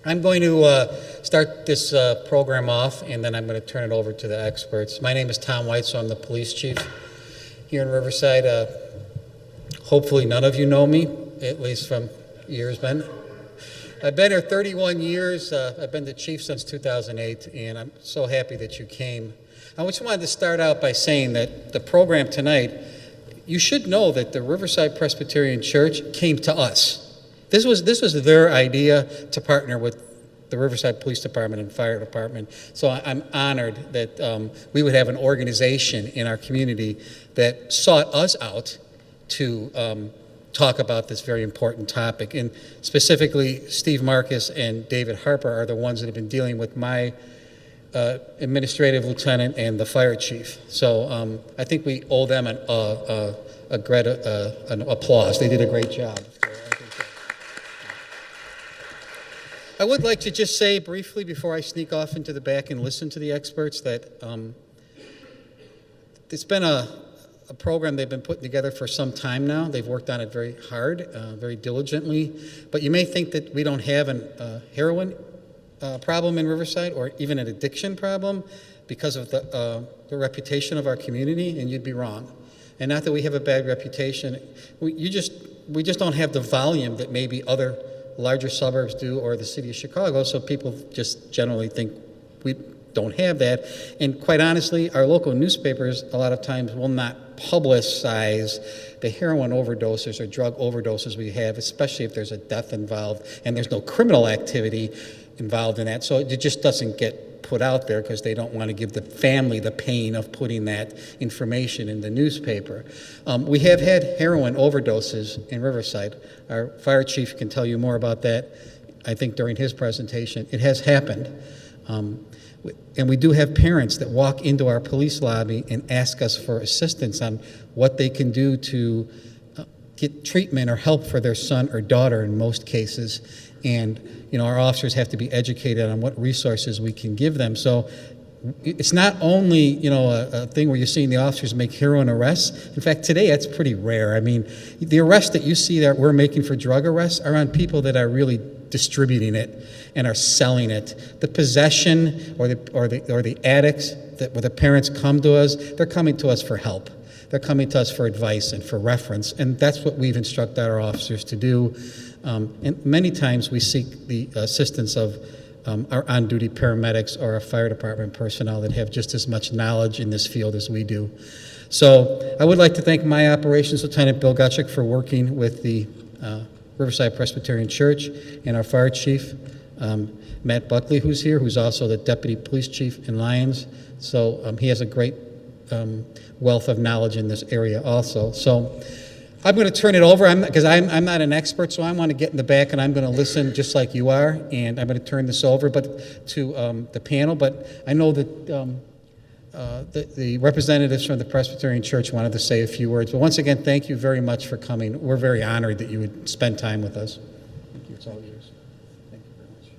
I'm going to start this program off, and then I'm going to turn it over to the experts. My name is Tom Weitzel. I'm the police chief here in Riverside. Hopefully none of you know me, at least from years been. I've been here 31 years. I've been the chief since 2008, and I'm so happy that you came. I just wanted to start out by saying that the program tonight, you should know that the Riverside Presbyterian Church came to us. This was their idea to partner with the Riverside Police Department and Fire Department. So I'm honored that we would have an organization in our community that sought us out to talk about this very important topic. And specifically, Steve Marcus and David Harper are the ones that have been dealing with my administrative lieutenant and the fire chief. So I think we owe them an applause. They did a great job. I would like to just say briefly before I sneak off into the back and listen to the experts that it's been a program they've been putting together for some time now. They've worked on it very hard, very diligently. But you may think that we don't have a heroin problem in Riverside or even an addiction problem because of the reputation of our community, and you'd be wrong. And not that we have a bad reputation. We just don't have the volume that maybe other larger suburbs do or the city of Chicago, so people just generally think we don't have that. And quite honestly, our local newspapers a lot of times will not publicize the heroin overdoses or drug overdoses we have, especially if there's a death involved and there's no criminal activity involved in that. So it just doesn't get put out there because they don't want to give the family the pain of putting that information in the newspaper. We have had heroin overdoses in Riverside. Our fire chief can tell you more about that, I think, during his presentation. It has happened. And we do have parents that walk into our police lobby and ask us for assistance on what they can do to get treatment or help for their son or daughter in most cases. And, you know, our officers have to be educated on what resources we can give them. So it's not only, you know, a thing where you're seeing the officers make heroin arrests. In fact, today that's pretty rare. I mean, the arrests that you see that we're making for drug arrests are on people that are really distributing it and are selling it. The possession or the addicts that where the parents come to us, they're coming to us for help. They're coming to us for advice and for reference, and that's what we've instructed our officers to do. And many times we seek the assistance of our on-duty paramedics or our fire department personnel that have just as much knowledge in this field as we do. So I would like to thank my operations lieutenant, Bill Gutchick, for working with the Riverside Presbyterian Church and our fire chief, Matt Buckley, who's here, who's also the deputy police chief in Lyons. So he has a great wealth of knowledge in this area also. So I'm going to turn it over because I'm not an expert, so I want to get in the back and I'm going to listen just like you are, and I'm going to turn this over to the panel. But I know that the representatives from the Presbyterian Church wanted to say a few words. But once again, thank you very much for coming. We're very honored that you would spend time with us. Thank you. It's all yours. Thank you very much.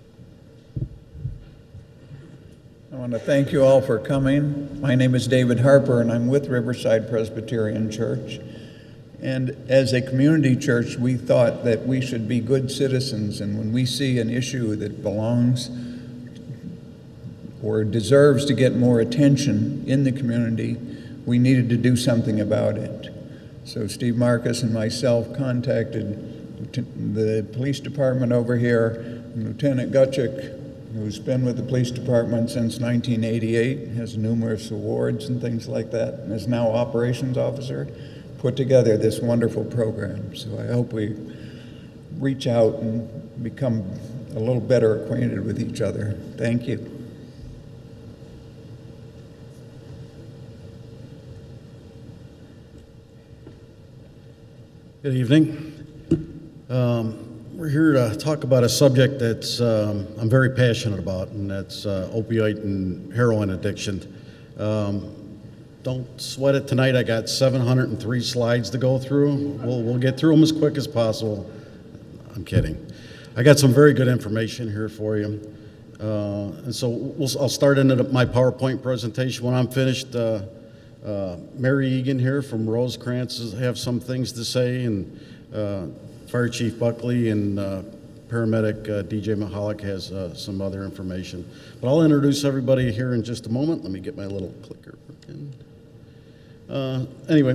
I want to thank you all for coming. My name is David Harper, and I'm with Riverside Presbyterian Church. And as a community church, we thought that we should be good citizens, and when we see an issue that belongs or deserves to get more attention in the community, we needed to do something about it. So Steve Marcus and myself contacted the police department over here, Lieutenant Gutchick, who's been with the police department since 1988, has numerous awards and things like that, and is now operations officer, put together this wonderful program. So I hope we reach out and become a little better acquainted with each other. Thank you. Good evening. We're here to talk about a subject that's I'm very passionate about, and that's opioid and heroin addiction. Don't sweat it tonight. I got 703 slides to go through. We'll get through them as quick as possible. I'm kidding. I got some very good information here for you. And so I'll start into my PowerPoint presentation. When I'm finished, Mary Egan here from Rosecrans have some things to say, and Fire Chief Buckley and paramedic DJ Mahalik has some other information. But I'll introduce everybody here in just a moment. Let me get my little clicker working. Anyway,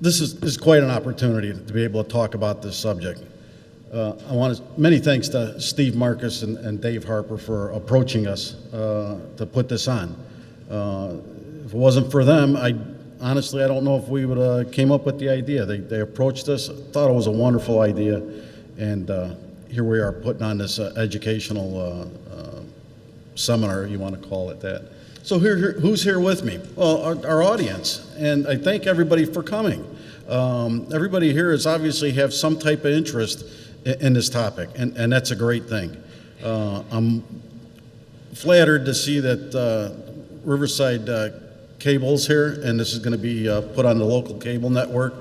this is quite an opportunity to be able to talk about this subject. Many thanks to Steve Marcus and Dave Harper for approaching us to put this on. If it wasn't for them, honestly, I don't know if we would have came up with the idea. They approached us, thought it was a wonderful idea, and here we are putting on this educational seminar, you want to call it that. So who's here with me? Well, our audience, and I thank everybody for coming. Everybody here is obviously have some type of interest in this topic, and that's a great thing. I'm flattered to see that Riverside Cable's here, and this is going to be put on the local cable network.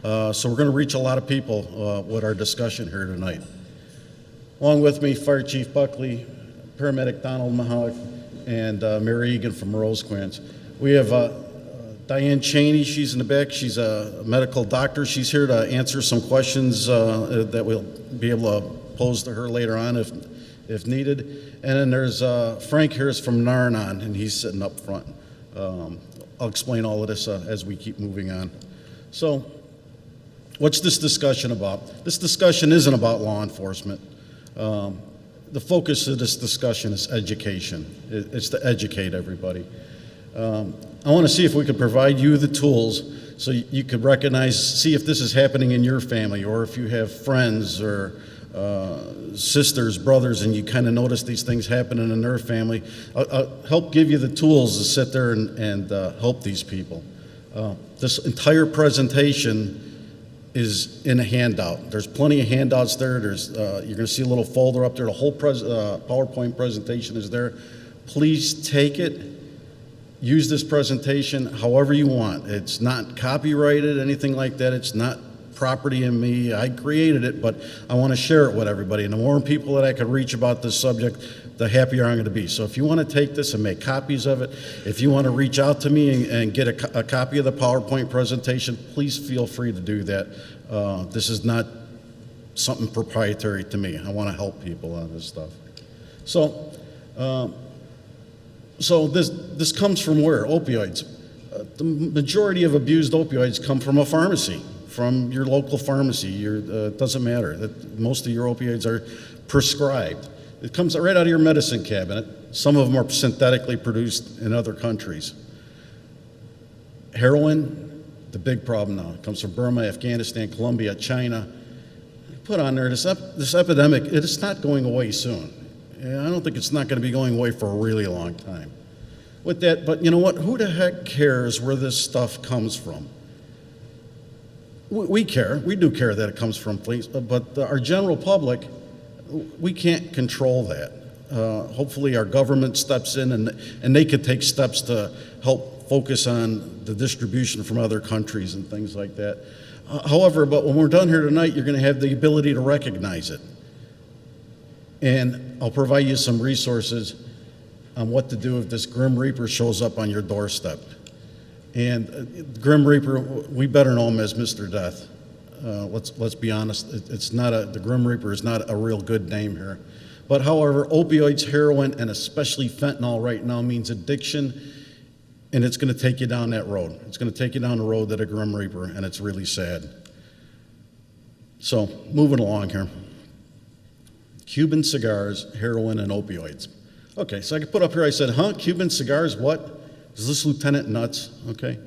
So we're going to reach a lot of people with our discussion here tonight. Along with me, Fire Chief Buckley, Paramedic Donald Mahalik, and Mary Egan from Rosecrans. We have Diane Cheney, she's in the back. She's a medical doctor. She's here to answer some questions that we'll be able to pose to her later on if needed. And then there's Frank Harris from Narnon, and he's sitting up front. I'll explain all of this as we keep moving on. So, what's this discussion about? This discussion isn't about law enforcement. The focus of this discussion is education. It's to educate everybody. I want to see if we could provide you the tools so you could recognize, see if this is happening in your family, or if you have friends or sisters, brothers, and you kind of notice these things happening in their family. I'll help give you the tools to sit there and help these people. This entire presentation is in a handout. There's plenty of handouts there. You're going to see a little folder up there. The whole PowerPoint presentation is there. Please take it. Use this presentation however you want. It's not copyrighted, anything like that. It's not property in me. I created it, but I want to share it with everybody. And the more people that I can reach about this subject, the happier I'm going to be. So if you want to take this and make copies of it, if you want to reach out to me and get a copy of the PowerPoint presentation, please feel free to do that. This is not something proprietary to me. I want to help people on this stuff. So this comes from where? Opioids. The majority of abused opioids come from a pharmacy, from your local pharmacy. It doesn't matter. Most of your opioids are prescribed. It comes right out of your medicine cabinet. Some of them are synthetically produced in other countries. Heroin, the big problem now. It comes from Burma, Afghanistan, Colombia, China. Put on there, this epidemic, it is not going away soon. And I don't think it's not going to be going away for a really long time. With that, but you know what? Who the heck cares where this stuff comes from? We care. We do care that it comes from police, but our general public, we can't control that. Hopefully our government steps in and they could take steps to help focus on the distribution from other countries and things like that. However, but when we're done here tonight, you're going to have the ability to recognize it. And I'll provide you some resources on what to do if this Grim Reaper shows up on your doorstep. And Grim Reaper, we better know him as Mr. Death. Let's be honest, the Grim Reaper is not a real good name here. But however, opioids, heroin, and especially fentanyl right now means addiction, and it's going to take you down that road. It's going to take you down the road to the Grim Reaper, and it's really sad. So, moving along here. Cuban cigars, heroin, and opioids. Okay, so I could put up here, I said, Cuban cigars, what? Is this Lieutenant Nuts? Okay.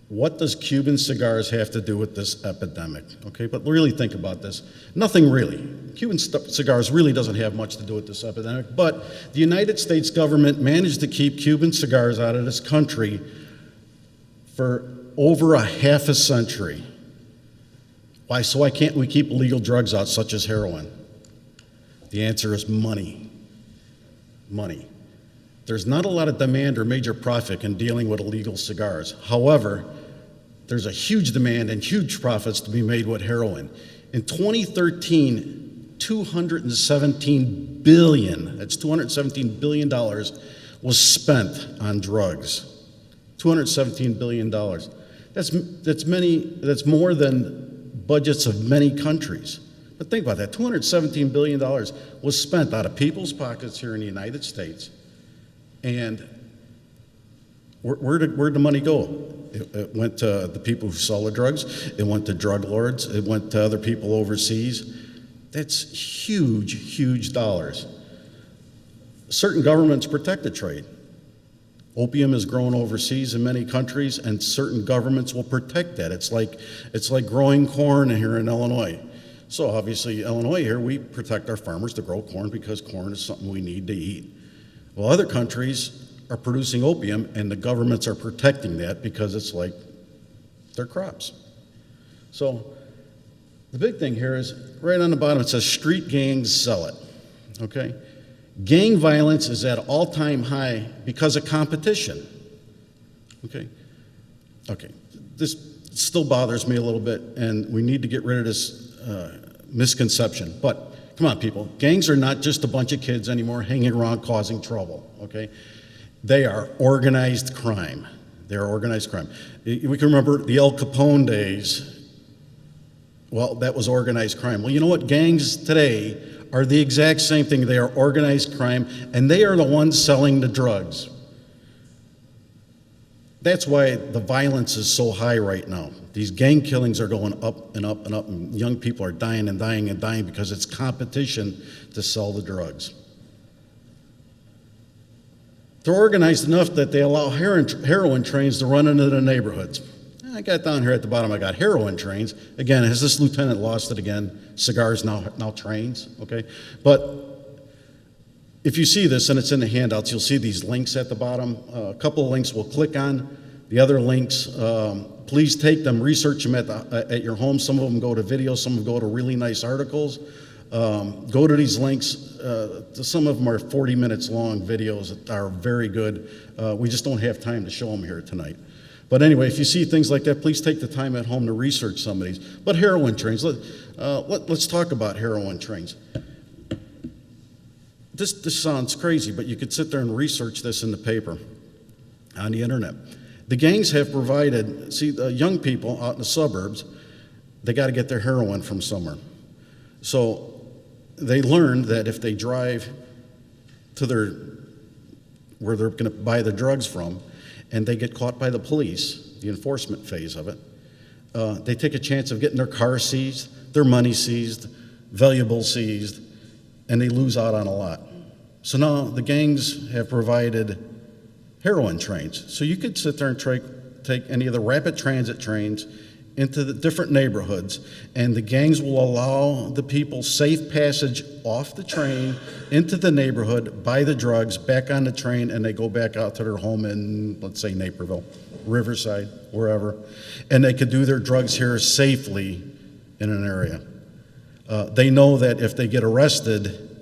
What does Cuban cigars have to do with this epidemic? Okay, but really think about this. Nothing really. Cuban cigars really doesn't have much to do with this epidemic, but the United States government managed to keep Cuban cigars out of this country for over a half a century. Why? So why can't we keep illegal drugs out, such as heroin? The answer is money. Money. There's not a lot of demand or major profit in dealing with illegal cigars. However, there's a huge demand and huge profits to be made with heroin. In 2013, $217 billion, that's $217 billion was spent on drugs. $217 billion. That's more than budgets of many countries. But think about that, $217 billion was spent out of people's pockets here in the United States. And where'd the money go? It went to the people who sell the drugs. It went to drug lords. It went to other people overseas. That's huge, huge dollars. Certain governments protect the trade. Opium is grown overseas in many countries, and certain governments will protect that. It's like growing corn here in Illinois. So obviously, Illinois here, we protect our farmers to grow corn because corn is something we need to eat. Well, other countries are producing opium, and the governments are protecting that because it's like their crops. So the big thing here is right on the bottom, it says street gangs sell it, okay? Gang violence is at all-time high because of competition, okay? Okay, this still bothers me a little bit, and we need to get rid of this misconception. But come on, people, gangs are not just a bunch of kids anymore hanging around causing trouble, okay? They are organized crime. They are organized crime. We can remember the El Capone days. Well, that was organized crime. Well, you know what? Gangs today are the exact same thing. They are organized crime, and they are the ones selling the drugs. That's why the violence is so high right now. These gang killings are going up and up and up, and young people are dying and dying and dying because it's competition to sell the drugs. They're organized enough that they allow heroin trains to run into the neighborhoods. I got down here at the bottom, I got heroin trains. Again, has this lieutenant lost it again? Cigars now trains, okay? But if you see this, and it's in the handouts, you'll see these links at the bottom. A couple of links we'll click on. The other links, please take them, research them at your home. Some of them go to videos, some of them go to really nice articles. Go to these links. Some of them are 40 minutes long videos that are very good. We just don't have time to show them here tonight. But anyway, if you see things like that, please take the time at home to research some of these. But heroin trains, let's talk about heroin trains. This sounds crazy, but you could sit there and research this in the paper, on the internet. The gangs have provided, see, the young people out in the suburbs, they got to get their heroin from somewhere. So they learned that if they drive to where they're going to buy the drugs from, and they get caught by the police, the enforcement phase of it, they take a chance of getting their car seized, their money seized, valuables seized, and they lose out on a lot. So now the gangs have provided heroin trains. So you could sit there and take any of the rapid transit trains into the different neighborhoods, and the gangs will allow the people safe passage off the train into the neighborhood, buy the drugs, back on the train, and they go back out to their home in, let's say, Naperville, Riverside, wherever, and they could do their drugs here safely in an area. They know that if they get arrested,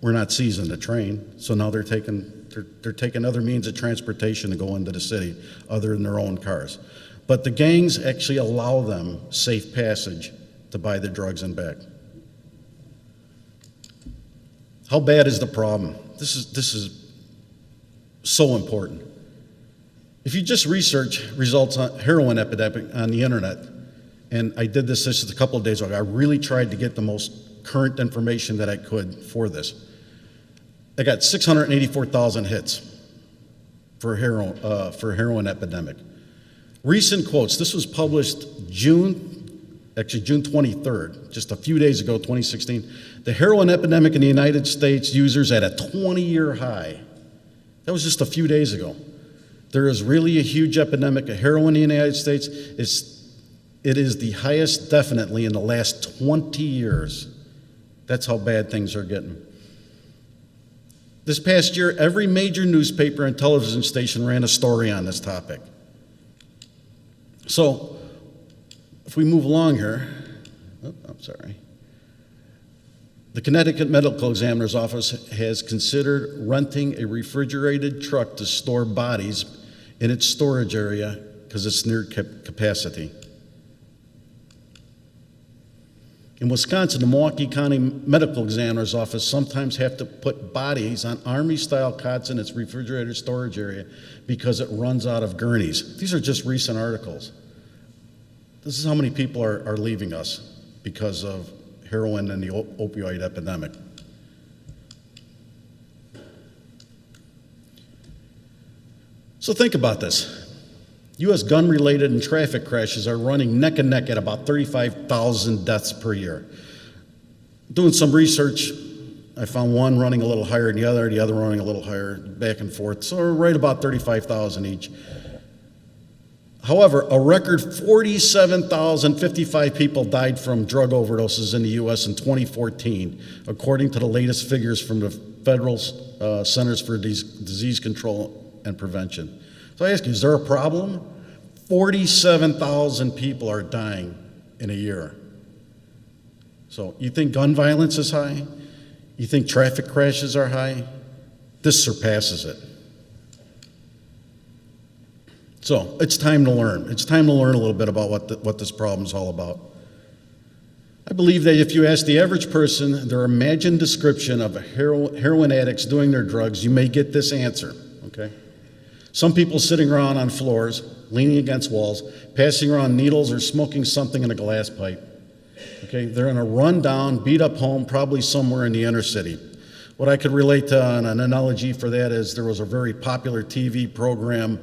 we're not seizing the train, so now they're taking other means of transportation to go into the city other than their own cars. But the gangs actually allow them safe passage to buy the drugs and back. How bad is the problem? This is so important. If you just research results on heroin epidemic on the internet, and I did this just a couple of days ago, I really tried to get the most current information that I could for this. I got 684,000 hits for heroin epidemic. Recent quotes, this was published June 23rd, just a few days ago, 2016. The heroin epidemic in the United States users at a 20-year high. That was just a few days ago. There is really a huge epidemic of heroin in the United States. It is the highest definitely in the last 20 years. That's how bad things are getting. This past year, every major newspaper and television station ran a story on this topic. So, if we move along here, the Connecticut Medical Examiner's Office has considered renting a refrigerated truck to store bodies in its storage area because it's near capacity. In Wisconsin, the Milwaukee County Medical Examiner's Office sometimes have to put bodies on Army-style cots in its refrigerated storage area because it runs out of gurneys. These are just recent articles. This is how many people are leaving us because of heroin and the opioid epidemic. So think about this. U.S. gun-related and traffic crashes are running neck and neck at about 35,000 deaths per year. Doing some research, I found one running a little higher than the other running a little higher, back and forth. So we're right about 35,000 each. However, a record 47,055 people died from drug overdoses in the U.S. in 2014, according to the latest figures from the Federal Centers for Disease Control and Prevention. So I ask you, is there a problem? 47,000 people are dying in a year. So you think gun violence is high? You think traffic crashes are high? This surpasses it. So it's time to learn. It's time to learn a little bit about what this problem is all about. I believe that if you ask the average person their imagined description of heroin addicts doing their drugs, you may get this answer, okay? Some people sitting around on floors, leaning against walls, passing around needles or smoking something in a glass pipe. Okay, they're in a run-down, beat-up home, probably somewhere in the inner city. What I could relate to on an analogy for that is there was a very popular TV program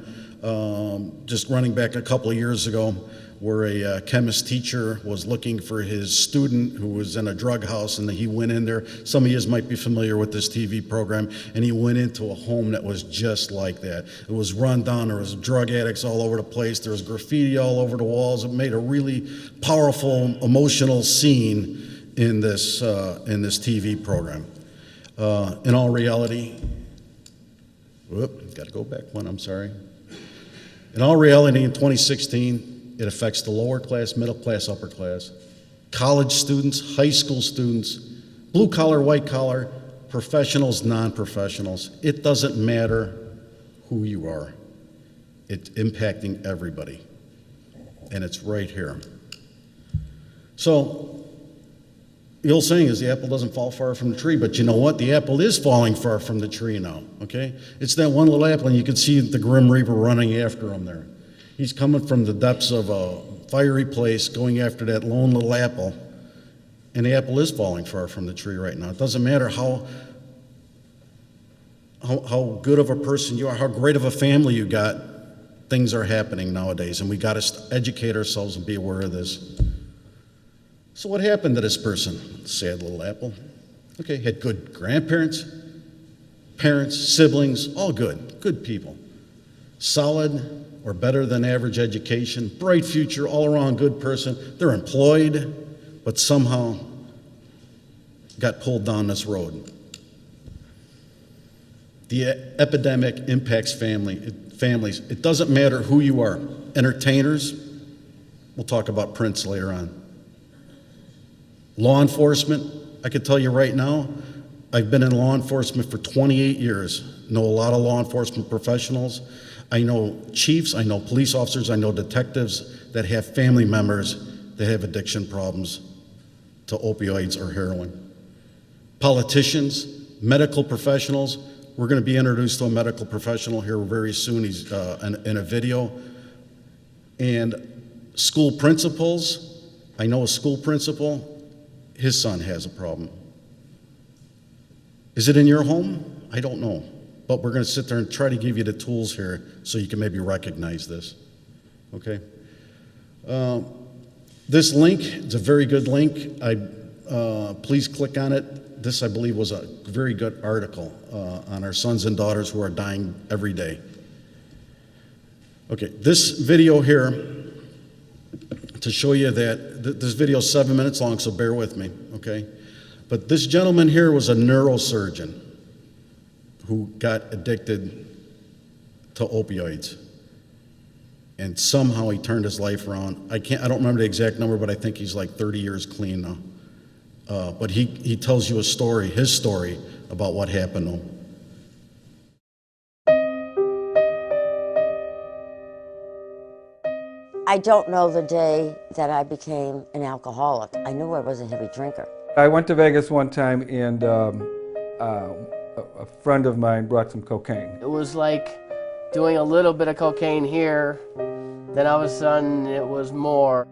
just running back a couple of years ago where a chemist teacher was looking for his student who was in a drug house, and he went in there. Some of you might be familiar with this TV program, and he went into a home that was just like that. It was run down. There was drug addicts all over the place. There was graffiti all over the walls. It made a really powerful, emotional scene in this TV program. In all reality, got to go back one, I'm sorry. In all reality, in 2016, it affects the lower class, middle class, upper class, college students, high school students, blue collar, white collar, professionals, non-professionals. It doesn't matter who you are. It's impacting everybody. And it's right here. So the old saying is the apple doesn't fall far from the tree, but you know what? The apple is falling far from the tree now, okay? It's that one little apple, and you can see the Grim Reaper running after him there. He's coming from the depths of a fiery place, going after that lone little apple, and the apple is falling far from the tree right now. It doesn't matter how good of a person you are, how great of a family you got, things are happening nowadays, and we got to educate ourselves and be aware of this. So what happened to this person? Sad little apple. Okay, had good grandparents, parents, siblings, all good people. Solid or better than average education, bright future, all around good person. They're employed, but somehow got pulled down this road. The epidemic impacts families. It doesn't matter who you are. Entertainers, we'll talk about Prince later on. Law enforcement, I could tell you right now, I've been in law enforcement for 28 years, know a lot of law enforcement professionals. I know chiefs, I know police officers, I know detectives that have family members that have addiction problems to opioids or heroin. Politicians, medical professionals. We're going to be introduced to a medical professional here very soon. He's in a video. And school principals. I know a school principal, his son has a problem. Is it in your home? I don't know. But we're going to sit there and try to give you the tools here so you can maybe recognize this. Okay? This link, it's a very good link. Please click on it. This, I believe, was a very good article on our sons and daughters who are dying every day. Okay, this video here, to show you that, this video is 7 minutes long, so bear with me, okay? But this gentleman here was a neurosurgeon who got addicted to opioids. And somehow he turned his life around. I don't remember the exact number, but I think he's like 30 years clean now. But he tells you a story, his story, about what happened to him. I don't know the day that I became an alcoholic. I knew I was a heavy drinker. I went to Vegas one time, and a friend of mine brought some cocaine. It was like doing a little bit of cocaine here, then all of a sudden it was more.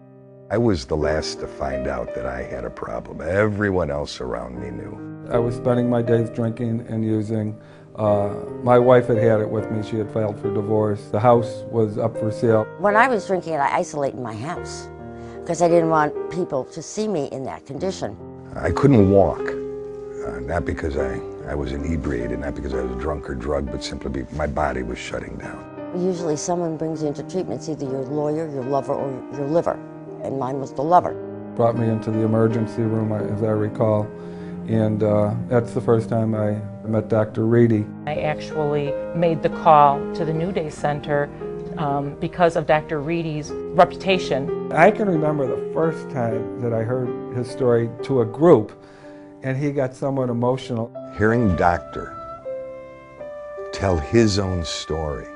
I was the last to find out that I had a problem. Everyone else around me knew. I was spending my days drinking and using. My wife had had it with me. She had filed for divorce. The house was up for sale. When I was drinking, I isolated my house because I didn't want people to see me in that condition. I couldn't walk, not because I was inebriated, not because I was drunk or drugged, but simply because my body was shutting down. Usually someone brings you into treatment, it's either your lawyer, your lover, or your liver, and mine was the lover. Brought me into the emergency room, as I recall, and that's the first time I met Dr. Reedy. I actually made the call to the New Day Center because of Dr. Reedy's reputation. I can remember the first time that I heard his story to a group, and he got somewhat emotional. Hearing Doctor tell his own story,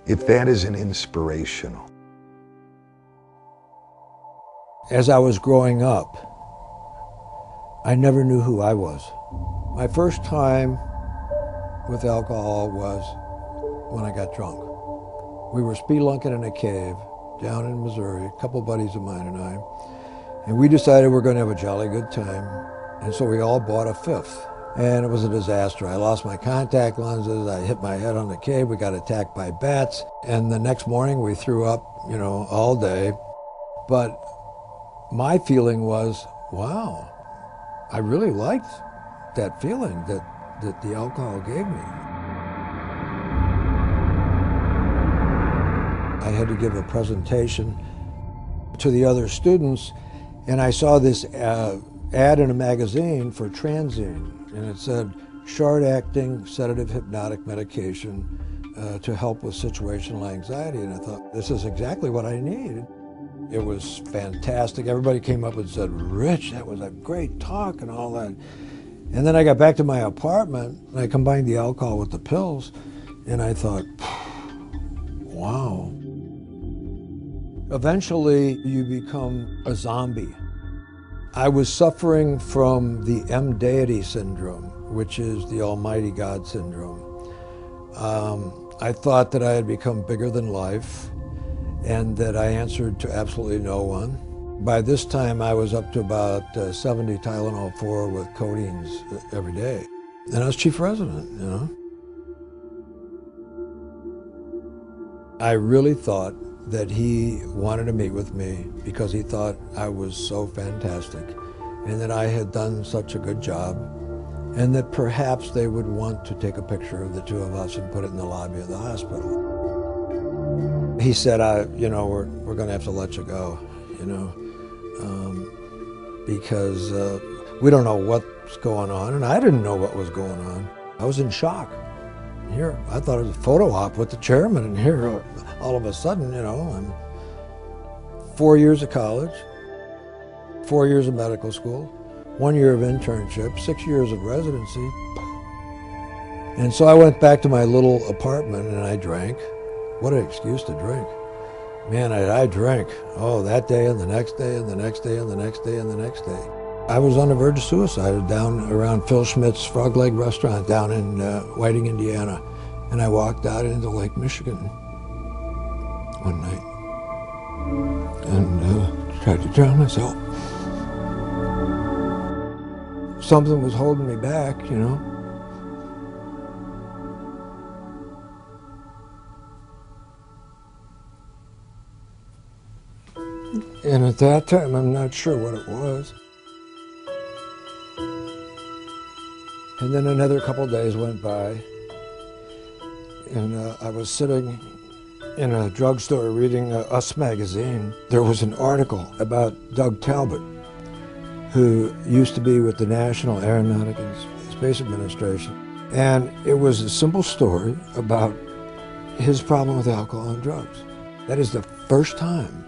if that isn't inspirational. As I was growing up, I never knew who I was. My first time with alcohol was when I got drunk. We were spelunking in a cave down in Missouri, a couple buddies of mine and I, and we decided we're going to have a jolly good time, and so we all bought a fifth. And it was a disaster. I lost my contact lenses, I hit my head on the cave, we got attacked by bats, and the next morning we threw up, all day. But my feeling was, wow, I really liked that feeling that the alcohol gave me. I had to give a presentation to the other students, and I saw this ad in a magazine for Transine, and it said, short-acting sedative hypnotic medication to help with situational anxiety. And I thought, this is exactly what I need. It was fantastic. Everybody came up and said, Rich, that was a great talk and all that. And then I got back to my apartment, and I combined the alcohol with the pills, and I thought, wow. Eventually, you become a zombie. I was suffering from the M deity syndrome, which is the Almighty God syndrome. I thought that I had become bigger than life and that I answered to absolutely no one. By this time, I was up to about 70 Tylenol 4 with codeines every day. And I was chief resident, I really thought that he wanted to meet with me because he thought I was so fantastic and that I had done such a good job and that perhaps they would want to take a picture of the two of us and put it in the lobby of the hospital. He said, we're going to have to let you go, because we don't know what's going on, and I didn't know what was going on. I was in shock. Here, I thought it was a photo op with the chairman, and here, all of a sudden, I'm 4 years of college, 4 years of medical school, 1 year of internship, 6 years of residency. And so I went back to my little apartment and I drank. What an excuse to drink. Man, I drank, that day and the next day and the next day and the next day and the next day. I was on the verge of suicide down around Phil Schmidt's Frog Leg Restaurant down in Whiting, Indiana. And I walked out into Lake Michigan one night and tried to drown myself. Something was holding me back, And at that time, I'm not sure what it was. And then another couple of days went by, and I was sitting in a drugstore reading Us magazine. There was an article about Doug Talbot, who used to be with the National Aeronautic and Space Administration. And it was a simple story about his problem with alcohol and drugs. That is the first time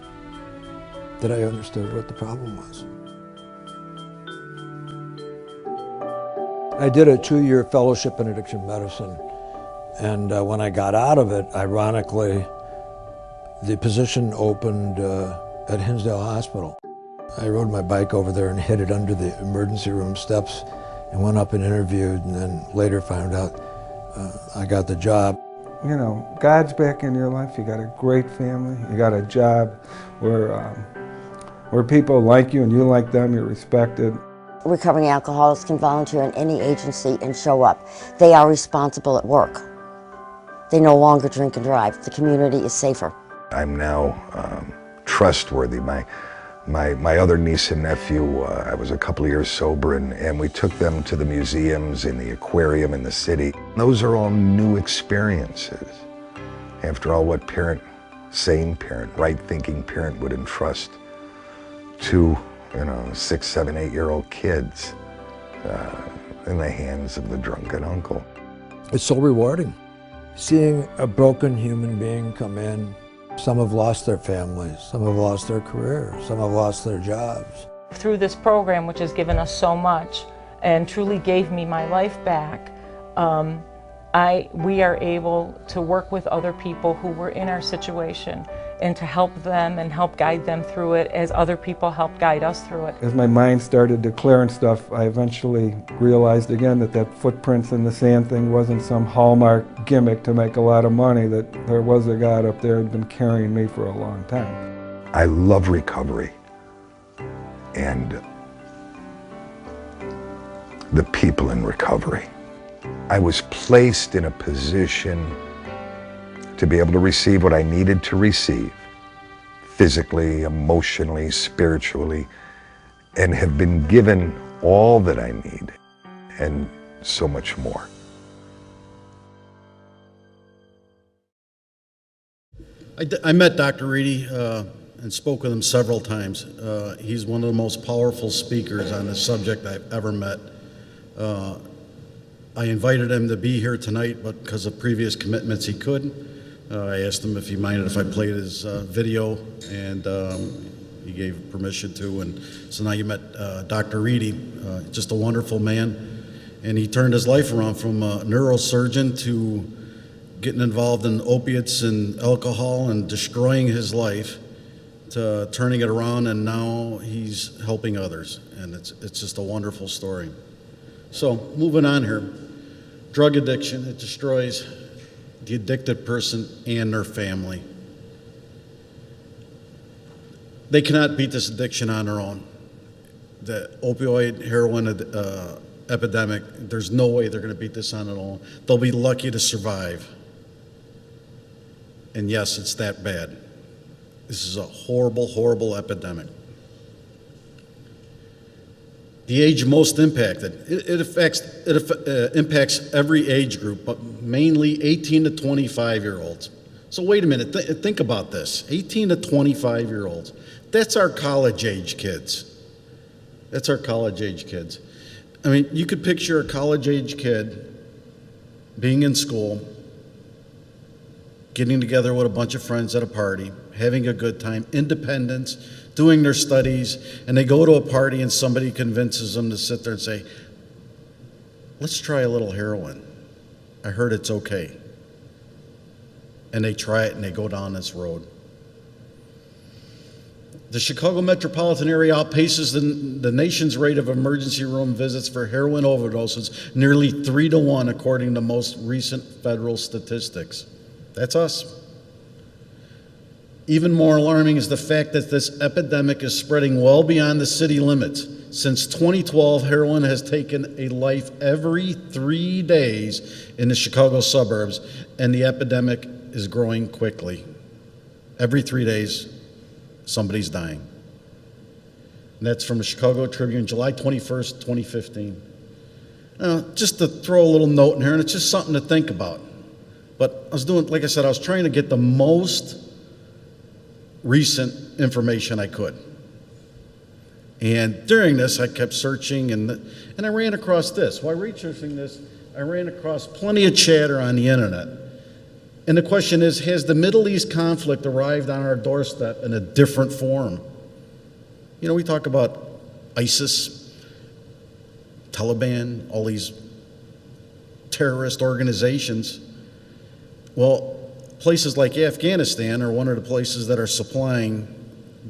that I understood what the problem was. I did a 2-year fellowship in addiction medicine, and when I got out of it, ironically, the position opened at Hinsdale Hospital. I rode my bike over there and hid it under the emergency room steps and went up and interviewed, and then later found out I got the job. God's back in your life. You got a great family. You got a job where where people like you and you like them, you're respected. Recovering alcoholics can volunteer in any agency and show up. They are responsible at work. They no longer drink and drive. The community is safer. I'm now trustworthy. My other niece and nephew, I was a couple of years sober, and we took them to the museums and the aquarium in the city. Those are all new experiences. After all, what parent, sane parent, right-thinking parent would entrust to 6, 7, 8-year-old kids in the hands of the drunken uncle? It's so rewarding. Seeing a broken human being come in. Some have lost their families, some have lost their careers, some have lost their jobs. Through this program, which has given us so much and truly gave me my life back, we are able to work with other people who were in our situation and to help them and help guide them through it as other people help guide us through it. As my mind started to clear and stuff, I eventually realized again that footprints in the sand thing wasn't some hallmark gimmick to make a lot of money, that there was a God up there who'd been carrying me for a long time. I love recovery and the people in recovery. I was placed in a position to be able to receive what I needed to receive, physically, emotionally, spiritually, and have been given all that I need and so much more. I met Dr. Reedy and spoke with him several times. He's one of the most powerful speakers on this subject I've ever met. I invited him to be here tonight, but because of previous commitments, he couldn't. I asked him if he minded if I played his video, and he gave permission to. And so now you met Dr. Reedy, just a wonderful man. And he turned his life around from a neurosurgeon to getting involved in opiates and alcohol and destroying his life, to turning it around, and now he's helping others. And it's just a wonderful story. So moving on here, drug addiction, it destroys the addicted person and their family. They cannot beat this addiction on their own. The opioid, heroin epidemic, there's no way they're going to beat this on their own. They'll be lucky to survive. And yes, it's that bad. This is a horrible, horrible epidemic. The age most impacted, it impacts every age group, but mainly 18 to 25-year-olds. So wait a minute, think about this. 18 to 25-year-olds. That's our college-age kids. That's our college-age kids. I mean, you could picture a college-age kid being in school, getting together with a bunch of friends at a party, having a good time, independence, doing their studies, and they go to a party and somebody convinces them to sit there and say, let's try a little heroin. I heard it's okay. And they try it and they go down this road. The Chicago metropolitan area outpaces the nation's rate of emergency room visits for heroin overdoses nearly 3-to-1 according to most recent federal statistics. That's us. Even more alarming is the fact that this epidemic is spreading well beyond the city limits. Since 2012, heroin has taken a life every 3 days in the Chicago suburbs, and the epidemic is growing quickly. Every 3 days, somebody's dying. And that's from the Chicago Tribune, July 21st, 2015. Just to throw a little note in here, and it's just something to think about. But I was doing, like I said, I was trying to get the most recent information I could. And during this, I kept searching, and I ran across this. While researching this, I ran across plenty of chatter on the internet. And the question is, has the Middle East conflict arrived on our doorstep in a different form? You know, we talk about ISIS, Taliban, all these terrorist organizations. Well, places like Afghanistan are one of the places that are supplying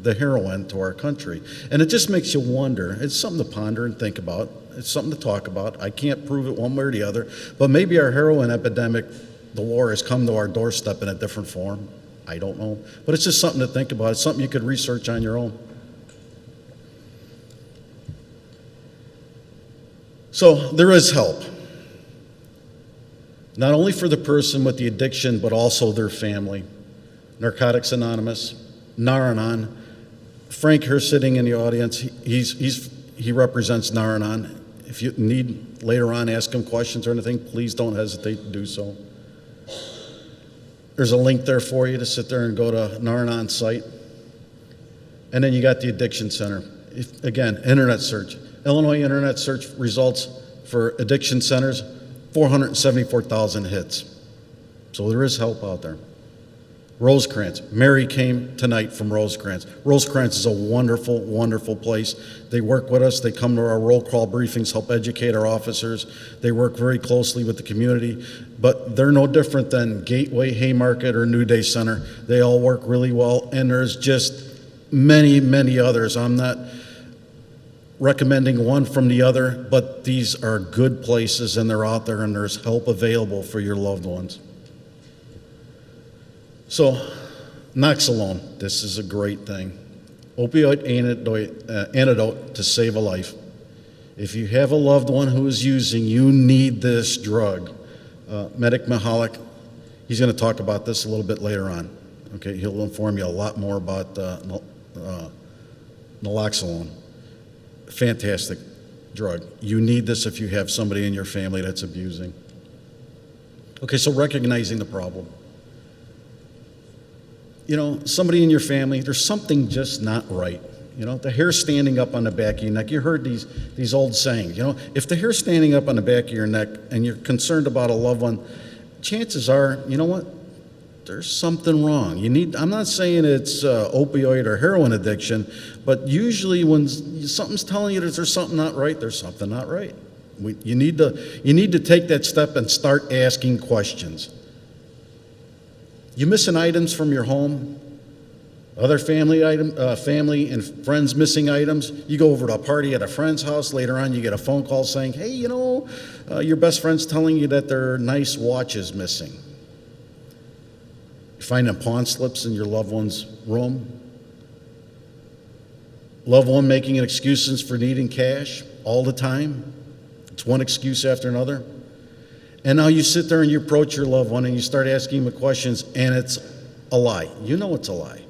the heroin to our country. And it just makes you wonder. It's something to ponder and think about. It's something to talk about. I can't prove it one way or the other, but maybe our heroin epidemic, the war, has come to our doorstep in a different form. I don't know. But it's just something to think about. It's something you could research on your own. So there is help, not only for the person with the addiction, but also their family. Narcotics Anonymous, Nar-Anon. Frank here sitting in the audience, he represents Nar-Anon. If you need later on ask him questions or anything, please don't hesitate to do so. There's a link there for you to sit there and go to Nar-Anon site. And then you got the Addiction Center. Again, internet search. Illinois internet search results for addiction centers, 474,000 hits. So there is help out there. Rosecrans. Mary came tonight from Rosecrans. Rosecrans is a wonderful, wonderful place. They work with us. They come to our roll call briefings, help educate our officers. They work very closely with the community, but they're no different than Gateway, Haymarket, or New Day Center. They all work really well, and there's just many, many others. I'm not recommending one from the other, but these are good places, and they're out there, and there's help available for your loved ones. So, Naloxone, this is a great thing. Opioid antidote to save a life. If you have a loved one who is using, you need this drug. Medic Mahalik, he's going to talk about this a little bit later on. Okay, he'll inform you a lot more about naloxone. Fantastic drug. You need this if you have somebody in your family that's abusing. Okay, so recognizing the problem. You know, somebody in your family, there's something just not right. You know, the hair standing up on the back of your neck. You heard these old sayings. You know, if the hair's standing up on the back of your neck and you're concerned about a loved one, chances are, you know what? There's something wrong. I'm not saying it's opioid or heroin addiction, but usually when something's telling you that there's something not right, there's something not right. You need to take that step and start asking questions. You missing items from your home, other family and friends missing items. You go over to a party at a friend's house. Later on, you get a phone call saying, "Hey, you know, your best friend's telling you that their nice watch is missing." You find them pawn slips in your loved one's room. Loved one making excuses for needing cash all the time. It's one excuse after another. And now you sit there and you approach your loved one and you start asking them questions, and it's a lie. You know it's a lie.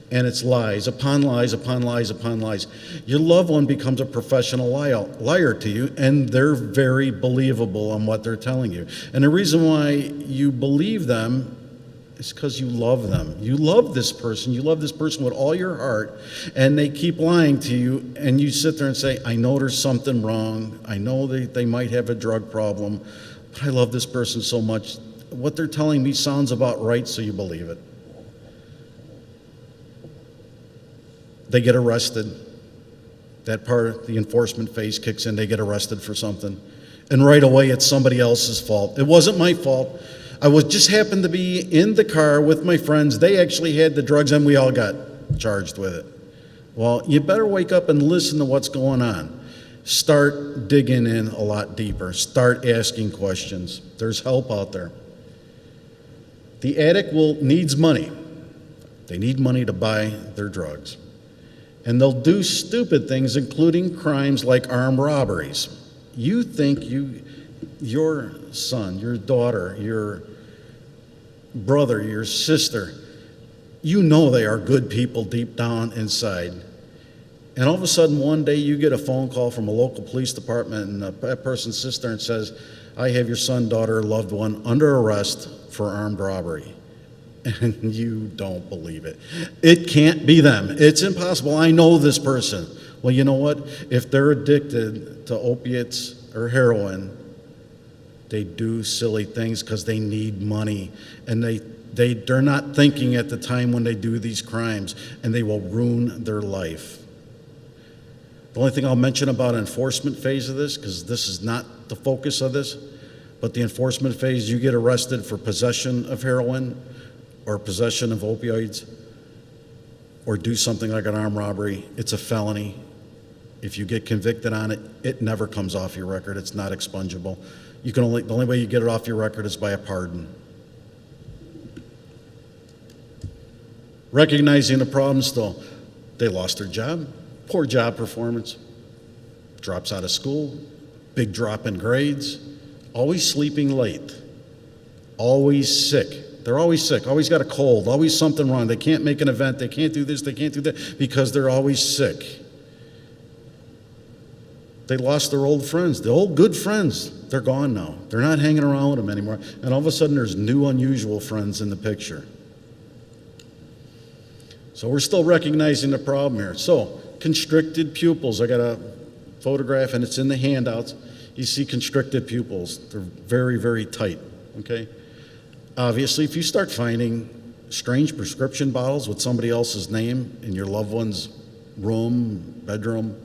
And it's lies upon lies upon lies upon lies. Your loved one becomes a professional liar to you, and they're very believable on what they're telling you. And the reason why you believe them is because you love them. You love this person. You love this person with all your heart, and they keep lying to you, and you sit there and say, "I know there's something wrong. I know they might have a drug problem. I love this person so much. What they're telling me sounds about right," so you believe it. They get arrested. That part of the enforcement phase kicks in. They get arrested for something. And right away, it's somebody else's fault. It wasn't my fault. I just happened to be in the car with my friends. They actually had the drugs, and we all got charged with it. Well, you better wake up and listen to what's going on. Start digging in a lot deeper. Start asking questions. There's help out there. The addict needs money. They need money to buy their drugs. And they'll do stupid things, including crimes like armed robberies. You think your son, your daughter, your brother, your sister, you know they are good people deep down inside. And all of a sudden, one day, you get a phone call from a local police department, and that person sits there and says, "I have your son, daughter, loved one under arrest for armed robbery." And you don't believe it. It can't be them. It's impossible. I know this person. Well, you know what? If they're addicted to opiates or heroin, they do silly things because they need money. And they're not thinking at the time when they do these crimes, and they will ruin their life. The only thing I'll mention about enforcement phase of this, because this is not the focus of this, but the enforcement phase, you get arrested for possession of heroin or possession of opioids or do something like an armed robbery. It's a felony. If you get convicted on it, it never comes off your record. It's not expungible. The only way you get it off your record is by a pardon. Recognizing the problem still. They lost their job. Poor job performance, drops out of school, big drop in grades, always sleeping late, always sick. They're always sick, always got a cold, always something wrong. They can't make an event, they can't do this, they can't do that, because they're always sick. They lost their old friends, the old good friends. They're gone now. They're not hanging around with them anymore. And all of a sudden, there's new, unusual friends in the picture. So we're still recognizing the problem here. So, constricted pupils. I got a photograph, and it's in the handouts. You see constricted pupils. They're very, very tight, okay? Obviously, if you start finding strange prescription bottles with somebody else's name in your loved one's room, bedroom,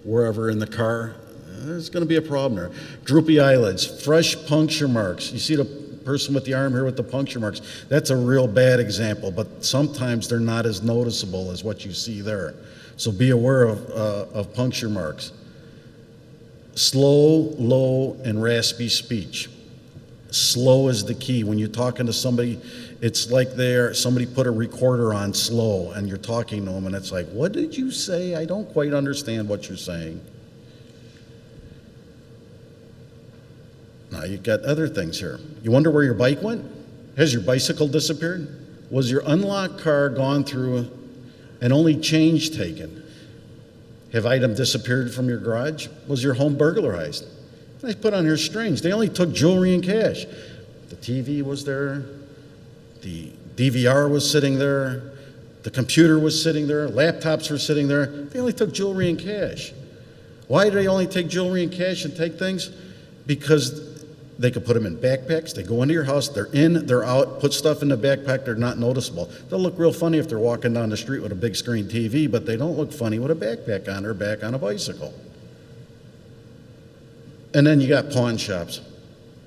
wherever in the car, there's going to be a problem there. Droopy eyelids, fresh puncture marks. You see the person with the arm here with the puncture marks. That's a real bad example, but sometimes they're not as noticeable as what you see there. So be aware of puncture marks. Slow, low, and raspy speech. Slow is the key. When you're talking to somebody, it's like somebody put a recorder on slow and you're talking to them and it's like, what did you say? I don't quite understand what you're saying. Now you've got other things here. You wonder where your bike went? Has your bicycle disappeared? Was your unlocked car gone through and only change taken? Have items disappeared from your garage? Was your home burglarized? They put on here strange. They only took jewelry and cash. The TV was there. The DVR was sitting there. The computer was sitting there. Laptops were sitting there. They only took jewelry and cash. Why do they only take jewelry and cash and take things? Because they could put them in backpacks. They go into your house. They're in, they're out. Put stuff in the backpack. They're not noticeable. They'll look real funny if they're walking down the street with a big screen TV, but they don't look funny with a backpack on or back on a bicycle. And then you got pawn shops.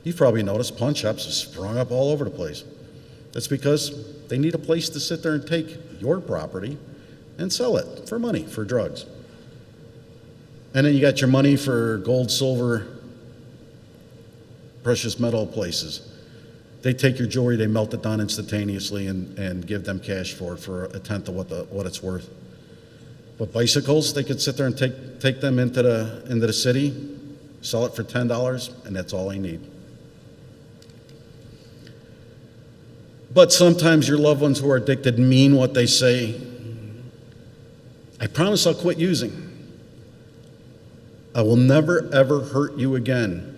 You've probably noticed pawn shops have sprung up all over the place. That's because they need a place to sit there and take your property and sell it for money, for drugs. And then you got your money for gold, silver, precious metal places. They take your jewelry, they melt it down instantaneously and give them cash for it for a tenth of what it's worth. But bicycles, they could sit there and take them into the city, sell it for $10, and that's all they need. But sometimes your loved ones who are addicted mean what they say. I promise I'll quit using. I will never, ever hurt you again.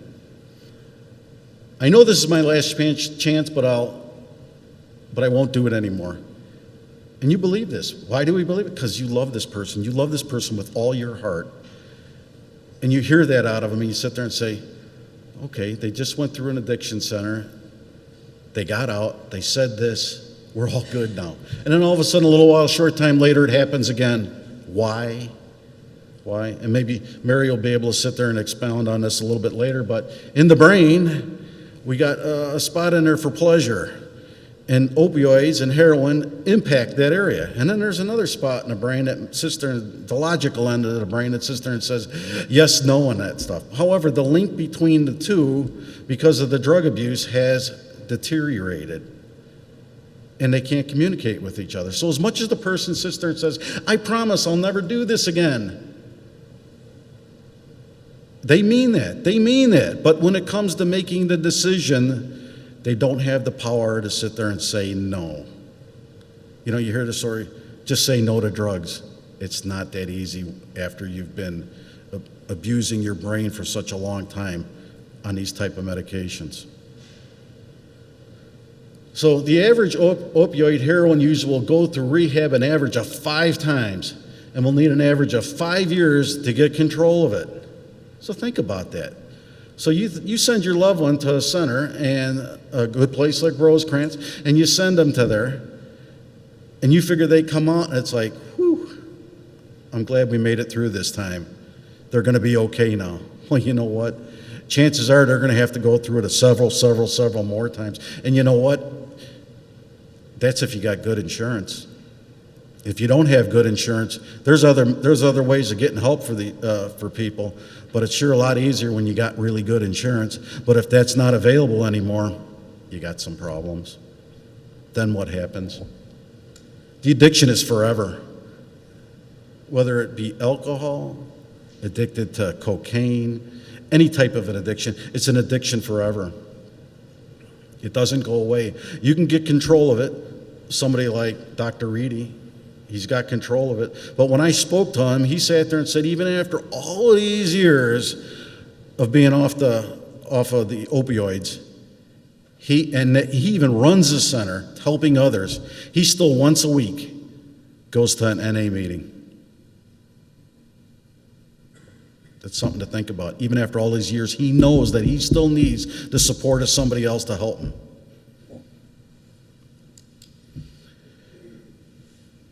I know this is my last chance, but I won't do it anymore. And you believe this. Why do we believe it? Because you love this person. You love this person with all your heart. And you hear that out of them, and you sit there and say, okay, they just went through an addiction center. They got out. They said this. We're all good now. And then all of a sudden, a short time later, it happens again. Why? Why? And maybe Mary will be able to sit there and expound on this a little bit later, but in the brain, we got a spot in there for pleasure. And opioids and heroin impact that area. And then there's another spot in the brain that sits there, the logical end of the brain that sits there and says yes, no, and that stuff. However, the link between the two, because of the drug abuse, has deteriorated. And they can't communicate with each other. So as much as the person sits there and says, I promise I'll never do this again, they mean that. They mean that. But when it comes to making the decision, they don't have the power to sit there and say no. You know, you hear the story, just say no to drugs. It's not that easy after you've been abusing your brain for such a long time on these type of medications. So the average opioid heroin user will go through rehab an average of 5 times and will need an average of 5 years to get control of it. So think about that. So you send your loved one to a center and a good place like Rosecrans, and you send them to there, and you figure they come out, and it's like, whew, I'm glad we made it through this time. They're going to be okay now. Well, you know what? Chances are they're going to have to go through it several more times. And you know what? That's if you got good insurance. If you don't have good insurance, there's other ways of getting help for people, but it's sure a lot easier when you got really good insurance. But if that's not available anymore, you got some problems. Then what happens? The addiction is forever. Whether it be alcohol, addicted to cocaine, any type of an addiction, it's an addiction forever. It doesn't go away. You can get control of it. Somebody like Dr. Reedy, he's got control of it. But when I spoke to him, he sat there and said, even after all of these years of being off of the opioids, he even runs a center helping others. He still once a week goes to an NA meeting. That's something to think about. Even after all these years, he knows that he still needs the support of somebody else to help him.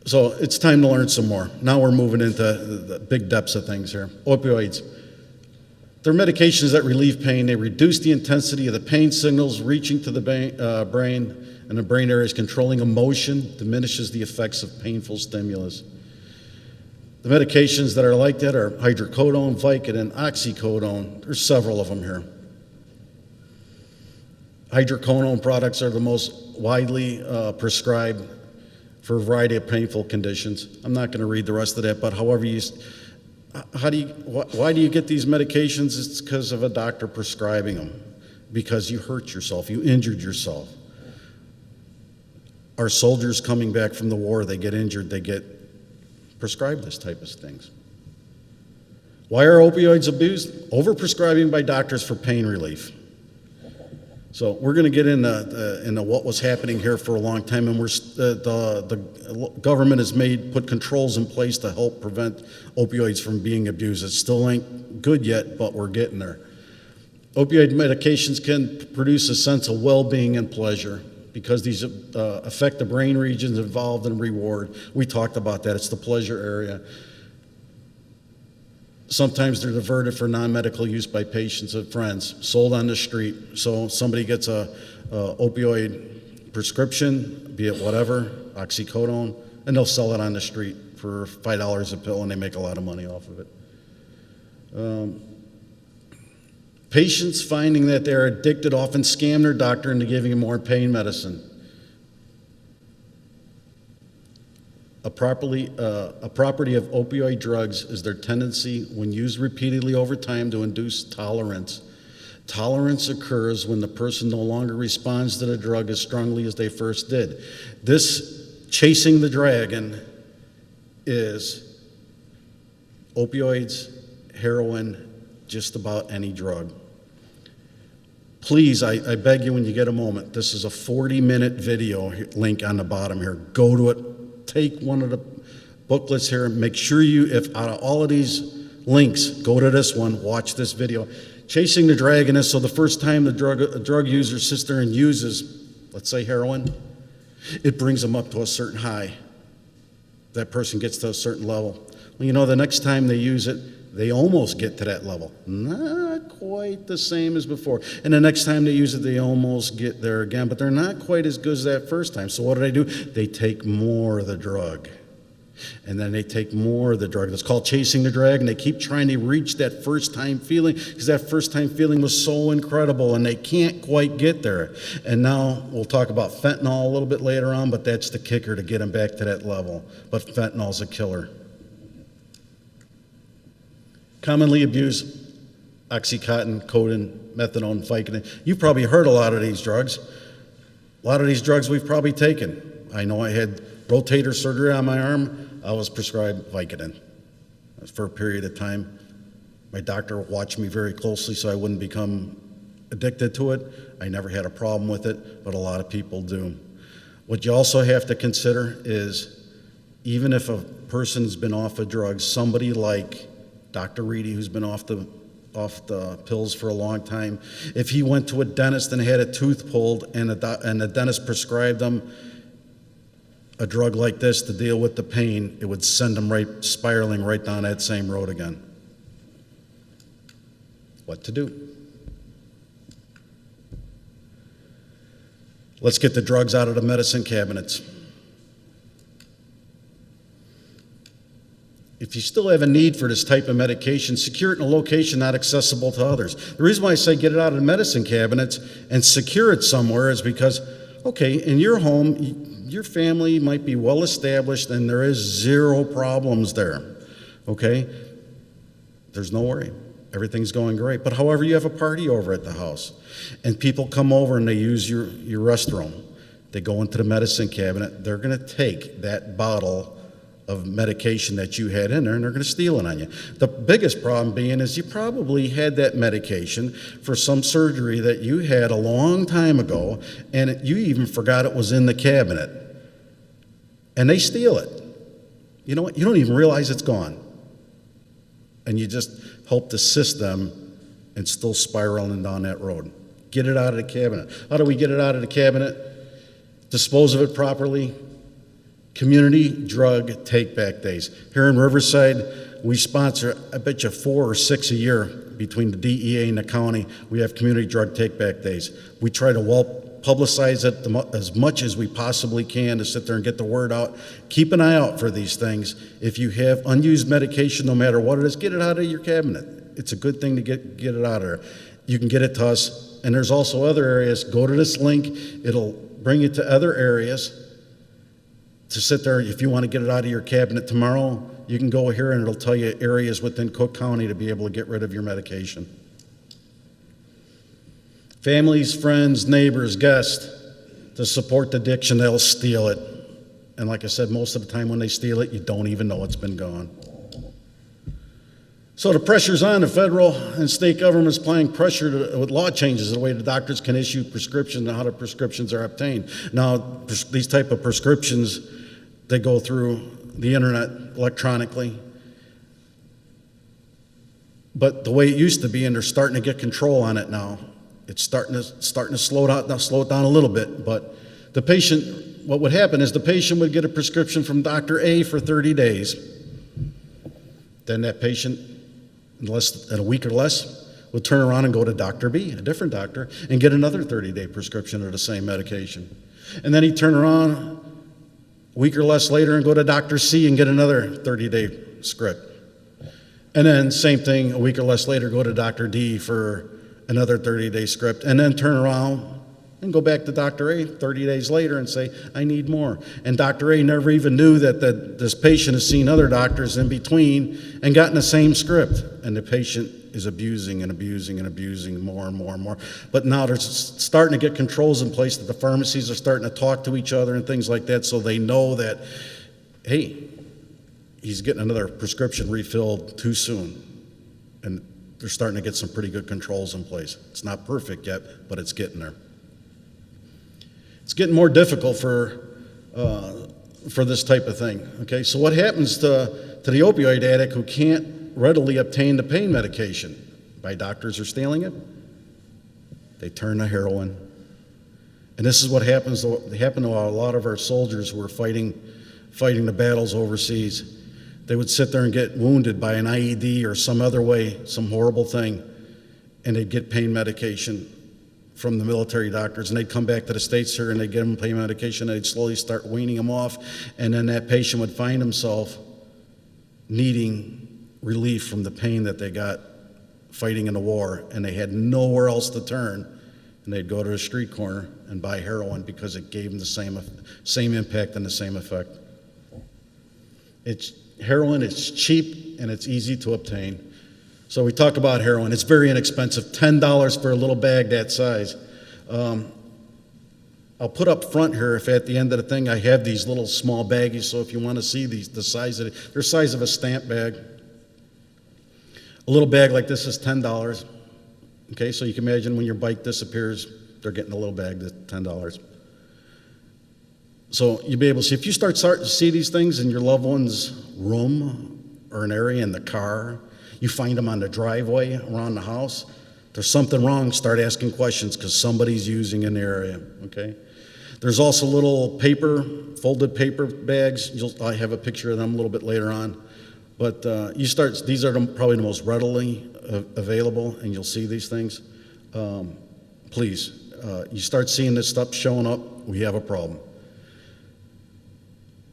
So it's time to learn some more. Now we're moving into the big depths of things here. Opioids. They're medications that relieve pain. They reduce the intensity of the pain signals reaching to the brain, and the brain areas controlling emotion, diminishes the effects of painful stimulus. The medications that are like that are hydrocodone, Vicodin, oxycodone. There's several of them here. Hydrocodone products are the most widely prescribed for a variety of painful conditions. I'm not going to read the rest of that, but however why do you get these medications? It's because of a doctor prescribing them, because you hurt yourself, you injured yourself. Our soldiers coming back from the war, they get injured, they get prescribed this type of things. Why are opioids abused? Overprescribing by doctors for pain relief. So we're going to get into what was happening here for a long time, and the government has put controls in place to help prevent opioids from being abused. It still ain't good yet, but we're getting there. Opioid medications can produce a sense of well-being and pleasure because these affect the brain regions involved in reward. We talked about that. It's the pleasure area. Sometimes they're diverted for non-medical use by patients and friends, sold on the street. So somebody gets a opioid prescription, be it whatever, oxycodone, and they'll sell it on the street for $5 a pill, and they make a lot of money off of it. Patients finding that they're addicted often scam their doctor into giving them more pain medicine. A property of opioid drugs is their tendency, when used repeatedly over time, to induce tolerance. Tolerance occurs when the person no longer responds to the drug as strongly as they first did. This chasing the dragon is opioids, heroin, just about any drug. Please, I beg you, when you get a moment, this is a 40-minute video link on the bottom here. Go to it. Take one of the booklets here and make sure if out of all of these links, go to this one, watch this video. Chasing the dragon is so the first time the drug user sits there and uses, let's say heroin, it brings them up to a certain high. That person gets to a certain level. Well, the next time they use it, they almost get to that level. Not quite the same as before. And the next time they use it, they almost get there again, but they're not quite as good as that first time. So what do? They take more of the drug. And then they take more of the drug. That's called chasing the dragon. They keep trying to reach that first time feeling because that first time feeling was so incredible and they can't quite get there. And now we'll talk about fentanyl a little bit later on, but that's the kicker to get them back to that level. But fentanyl's a killer. Commonly abused: Oxycontin, Codeine, Methadone, Vicodin. You've probably heard a lot of these drugs. A lot of these drugs we've probably taken. I know I had rotator surgery on my arm. I was prescribed Vicodin for a period of time. My doctor watched me very closely so I wouldn't become addicted to it. I never had a problem with it, but a lot of people do. What you also have to consider is, even if a person's been off of drugs, somebody like Dr. Reedy, who's been off the pills for a long time, if he went to a dentist and had a tooth pulled and the dentist prescribed him a drug like this to deal with the pain, it would send him spiraling right down that same road again. What to do? Let's get the drugs out of the medicine cabinets. If you still have a need for this type of medication, secure it in a location not accessible to others. The reason why I say get it out of the medicine cabinets and secure it somewhere is because, okay, in your home, your family might be well established and there is zero problems there, okay? There's no worry. Everything's going great. But however, you have a party over at the house, and people come over and they use your restroom. They go into the medicine cabinet. They're going to take that bottle of medication that you had in there, and they're going to steal it on you. The biggest problem being is you probably had that medication for some surgery that you had a long time ago, and you even forgot it was in the cabinet. And they steal it. You know what? You don't even realize it's gone. And you just help to assist them and still spiraling down that road. Get it out of the cabinet. How do we get it out of the cabinet? Dispose of it properly. Community drug take-back days. Here in Riverside, we sponsor, I bet you 4 or 6 a year between the DEA and the county. We have community drug take-back days. We try to publicize it as much as we possibly can to sit there and get the word out. Keep an eye out for these things. If you have unused medication, no matter what it is, get it out of your cabinet. It's a good thing to get it out of there. You can get it to us. And there's also other areas. Go to this link. It'll bring you to other areas to sit there. If you want to get it out of your cabinet tomorrow, you can go here and it'll tell you areas within Cook County to be able to get rid of your medication. Families, friends, neighbors, guests, to support the addiction, they'll steal it. And like I said, most of the time when they steal it, you don't even know it's been gone. So the pressure's on. The federal and state governments applying pressure with law changes, the way the doctors can issue prescriptions and how the prescriptions are obtained. Now, these type of prescriptions, they go through the internet electronically. But the way it used to be, and they're starting to get control on it now, it's starting to slow it down a little bit. But the patient, what would happen is the patient would get a prescription from Dr. A for 30 days. Then that patient, in a week or less, would turn around and go to Dr. B, a different doctor, and get another 30-day prescription of the same medication. And then he'd turn around a week or less later and go to Dr. C and get another 30-day script. And then same thing, a week or less later, go to Dr. D for another 30-day script, and then turn around and go back to Dr. A 30 days later and say, I need more. And Dr. A never even knew that this patient has seen other doctors in between and gotten the same script. And the patient is abusing and abusing and abusing more and more and more. But now they're starting to get controls in place that the pharmacies are starting to talk to each other and things like that, so they know that, hey, he's getting another prescription refilled too soon. And they're starting to get some pretty good controls in place. It's not perfect yet, but it's getting there. It's getting more difficult for this type of thing. Okay, so what happens to the opioid addict who can't readily obtain the pain medication? By doctors are stealing it. They turn to heroin, and this is what happens. It happened to a lot of our soldiers who were fighting the battles overseas. They would sit there and get wounded by an IED or some other way, some horrible thing, and they'd get pain medication from the military doctors, and they'd come back to the States here and they'd give them pain medication, and they'd slowly start weaning them off, and then that patient would find himself needing relief from the pain that they got fighting in the war, and they had nowhere else to turn, and they'd go to a street corner and buy heroin because it gave them the same impact and the same effect. Heroin is cheap and it's easy to obtain. So we talk about heroin. It's very inexpensive, $10 for a little bag that size. I'll put up front here, if at the end of the thing I have these little small baggies, so if you want to see the size of it, they're the size of a stamp bag. A little bag like this is $10. Okay, so you can imagine when your bike disappears, they're getting a little bag that's $10. So you'll be able to see, if you start to see these things in your loved one's room or an area in the car, you find them on the driveway around the house, there's something wrong, start asking questions because somebody's using in the area, okay? There's also little folded paper bags. I have a picture of them a little bit later on. But these are probably the most readily available, and you'll see these things. Please, you start seeing this stuff showing up, we have a problem.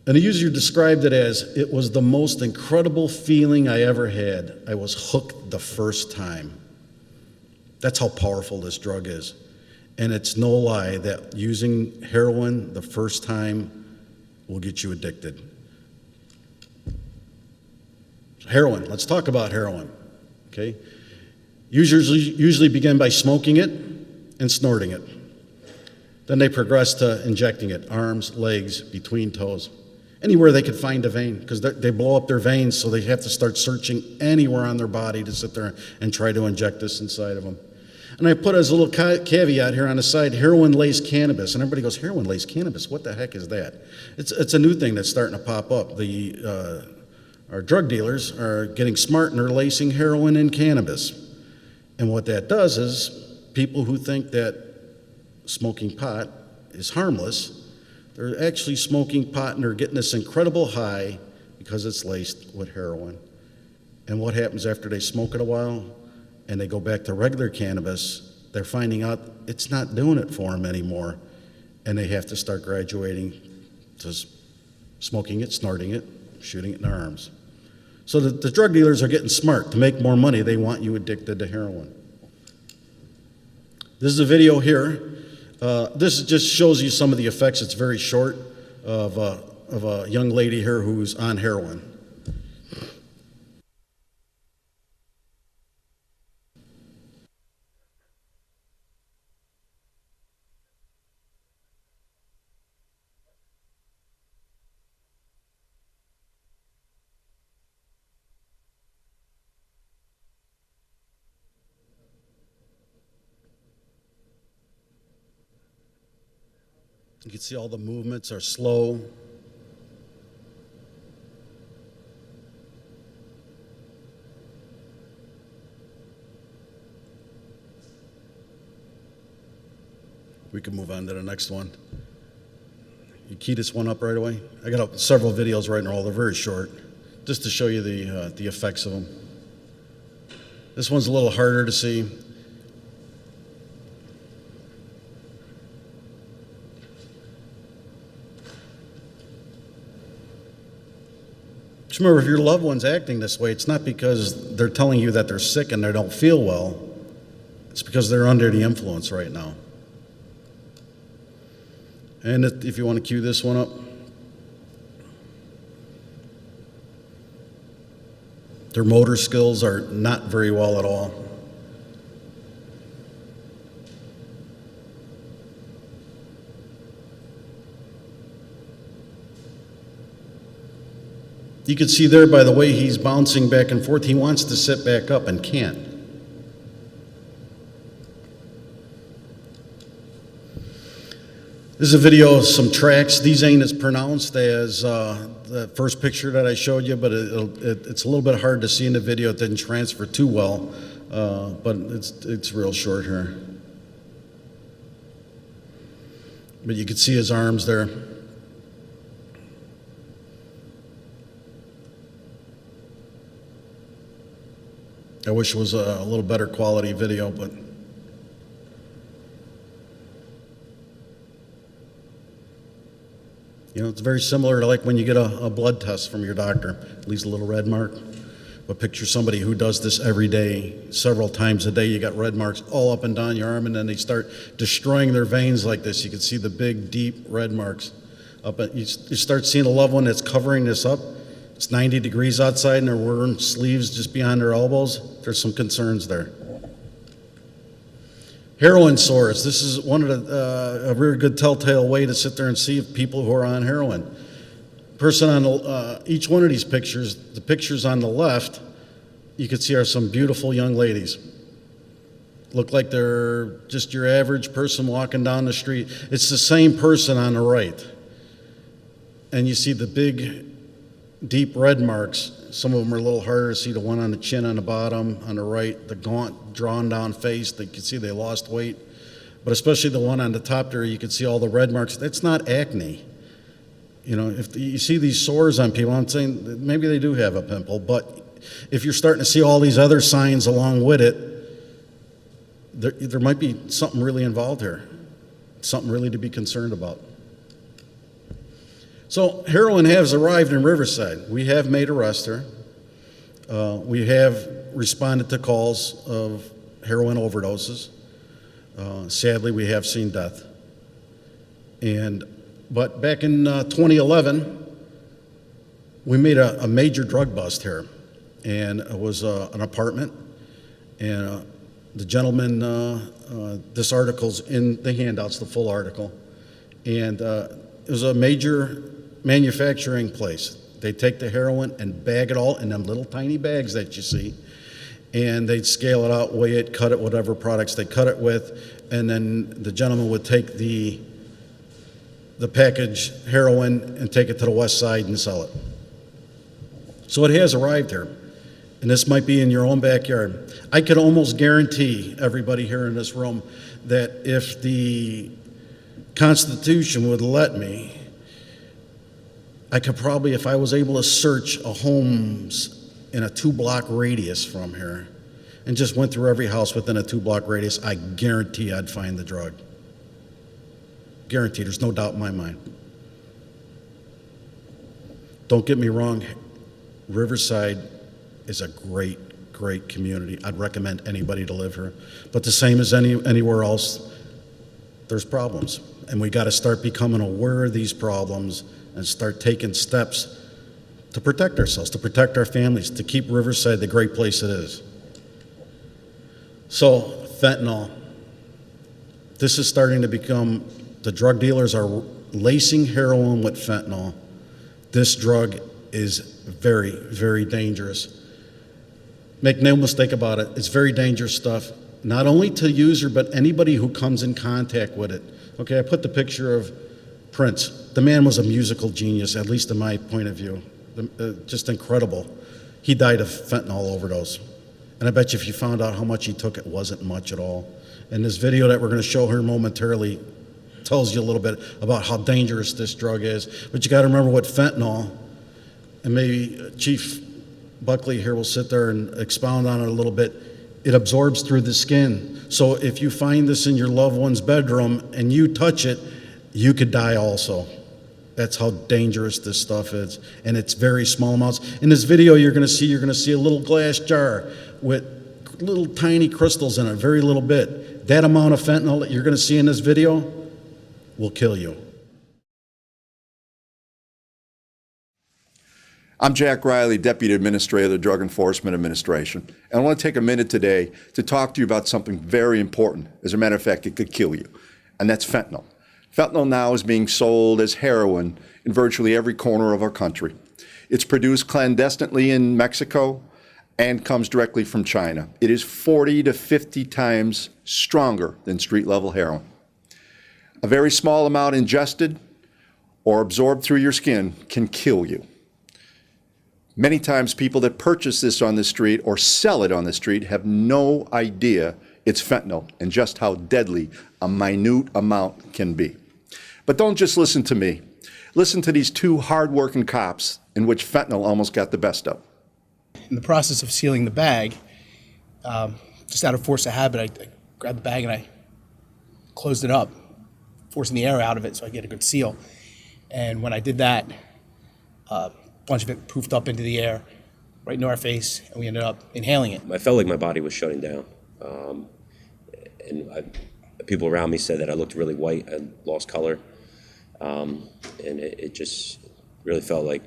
And the user described it as, it was the most incredible feeling I ever had. I was hooked the first time. That's how powerful this drug is. And it's no lie that using heroin the first time will get you addicted. Heroin, let's talk about heroin, okay? Usually begin by smoking it and snorting it. Then they progress to injecting it, arms, legs, between toes, anywhere they could find a vein, because they blow up their veins, so they have to start searching anywhere on their body to sit there and try to inject this inside of them. And I put as a little caveat here on the side, heroin-laced cannabis. And everybody goes, heroin-laced cannabis? What the heck is that? It's a new thing that's starting to pop up. Our drug dealers are getting smart and they're lacing heroin in cannabis. And what that does is people who think that smoking pot is harmless, they're actually smoking pot and they're getting this incredible high because it's laced with heroin. And what happens after they smoke it a while and they go back to regular cannabis, they're finding out it's not doing it for them anymore. And they have to start graduating to smoking it, snorting it, shooting it in their arms. So the drug dealers are getting smart. To make more money, they want you addicted to heroin. This is a video here. This just shows you some of the effects. It's very short of a young lady here who's on heroin. You can see all the movements are slow. We can move on to the next one. You key this one up right away. I got up several videos right now, they're very short, just to show you the effects of them. This one's a little harder to see. Just remember, if your loved one's acting this way, it's not because they're telling you that they're sick and they don't feel well. It's because they're under the influence right now. And if you want to cue this one up. Their motor skills are not very well at all. You can see there by the way he's bouncing back and forth, he wants to sit back up and can't. This is a video of some tracks. These ain't as pronounced as the first picture that I showed you, but it's a little bit hard to see in the video. It didn't transfer too well, but it's real short here. But you can see his arms there. I wish it was a little better quality video, but you know, it's very similar to like when you get a blood test from your doctor, leaves a little red mark. But picture somebody who does this every day, several times a day. You got red marks all up and down your arm, and then they start destroying their veins like this. You can see the big, deep red marks up. You start seeing a loved one that's covering this up. It's 90 degrees outside and they're wearing sleeves just beyond their elbows. There's some concerns there. Heroin sores. This is one of a very good telltale way to sit there and see if people who are on heroin. Person on each one of these pictures, the pictures on the left, you can see are some beautiful young ladies. Look like they're just your average person walking down the street. It's the same person on the right. And you see the big, deep red marks. Some of them are a little harder to see. The one on the chin on the bottom, on the right, the gaunt, drawn down face. You can see they lost weight. But especially the one on the top there, you can see all the red marks. That's not acne. You know, if you see these sores on people, I'm saying that maybe they do have a pimple, but if you're starting to see all these other signs along with it, there might be something really involved here, something really to be concerned about. So heroin has arrived in Riverside. We have made arrests here. We have responded to calls of heroin overdoses. Sadly, we have seen death. But back in 2011, we made a major drug bust here. And it was an apartment. And the gentleman, this article's in the handouts, the full article, and it was a major manufacturing place. They take the heroin and bag it all in them little tiny bags that you see, and they'd scale it out, weigh it, cut it, whatever products they cut it with, and then the gentleman would take the packaged heroin and take it to the west side and sell it. So it has arrived here, and this might be in your own backyard. I could almost guarantee everybody here in this room that if the Constitution would let me, I could probably, if I was able to search a homes in a 2-block radius from here and just went through every house within a 2-block radius, I guarantee I'd find the drug. Guaranteed, there's no doubt in my mind. Don't get me wrong, Riverside is a great, great community. I'd recommend anybody to live here. But the same as anywhere else, there's problems. And we got to start becoming aware of these problems and start taking steps to protect ourselves, to protect our families, to keep Riverside the great place it is. So, fentanyl. This is starting to become, the drug dealers are lacing heroin with fentanyl. This drug is very, very dangerous. Make no mistake about it, it's very dangerous stuff, not only to the user, but anybody who comes in contact with it. Okay, I put the picture of Prince. The man was a musical genius, at least in my point of view. Just incredible. He died of fentanyl overdose. And I bet you if you found out how much he took, it wasn't much at all. And this video that we're going to show here momentarily tells you a little bit about how dangerous this drug is. But you got to remember what fentanyl, and maybe Chief Buckley here will sit there and expound on it a little bit, it absorbs through the skin. So if you find this in your loved one's bedroom and you touch it, you could die also. That's how dangerous this stuff is. And it's very small amounts. In this video you're going to see a little glass jar with little tiny crystals in it, very little bit. That amount of fentanyl that you're going to see in this video will kill you. I'm Jack Riley, Deputy Administrator of the Drug Enforcement Administration, and I want to take a minute today to talk to you about something very important. As a matter of fact, it could kill you, and that's fentanyl. Fentanyl now is being sold as heroin in virtually every corner of our country. It's produced clandestinely in Mexico and comes directly from China. It is 40 to 50 times stronger than street-level heroin. A very small amount ingested or absorbed through your skin can kill you. Many times people that purchase this on the street or sell it on the street have no idea it's fentanyl and just how deadly a minute amount can be. But don't just listen to me. Listen to these two hard-working cops in which fentanyl almost got the best of. In the process of sealing the bag, just out of force of habit, I grabbed the bag and I closed it up, forcing the air out of it so I get a good seal. And when I did that, a bunch of it poofed up into the air, right into our face, and we ended up inhaling it. I felt like my body was shutting down. People around me said that I looked really white and lost color. And it just really felt like,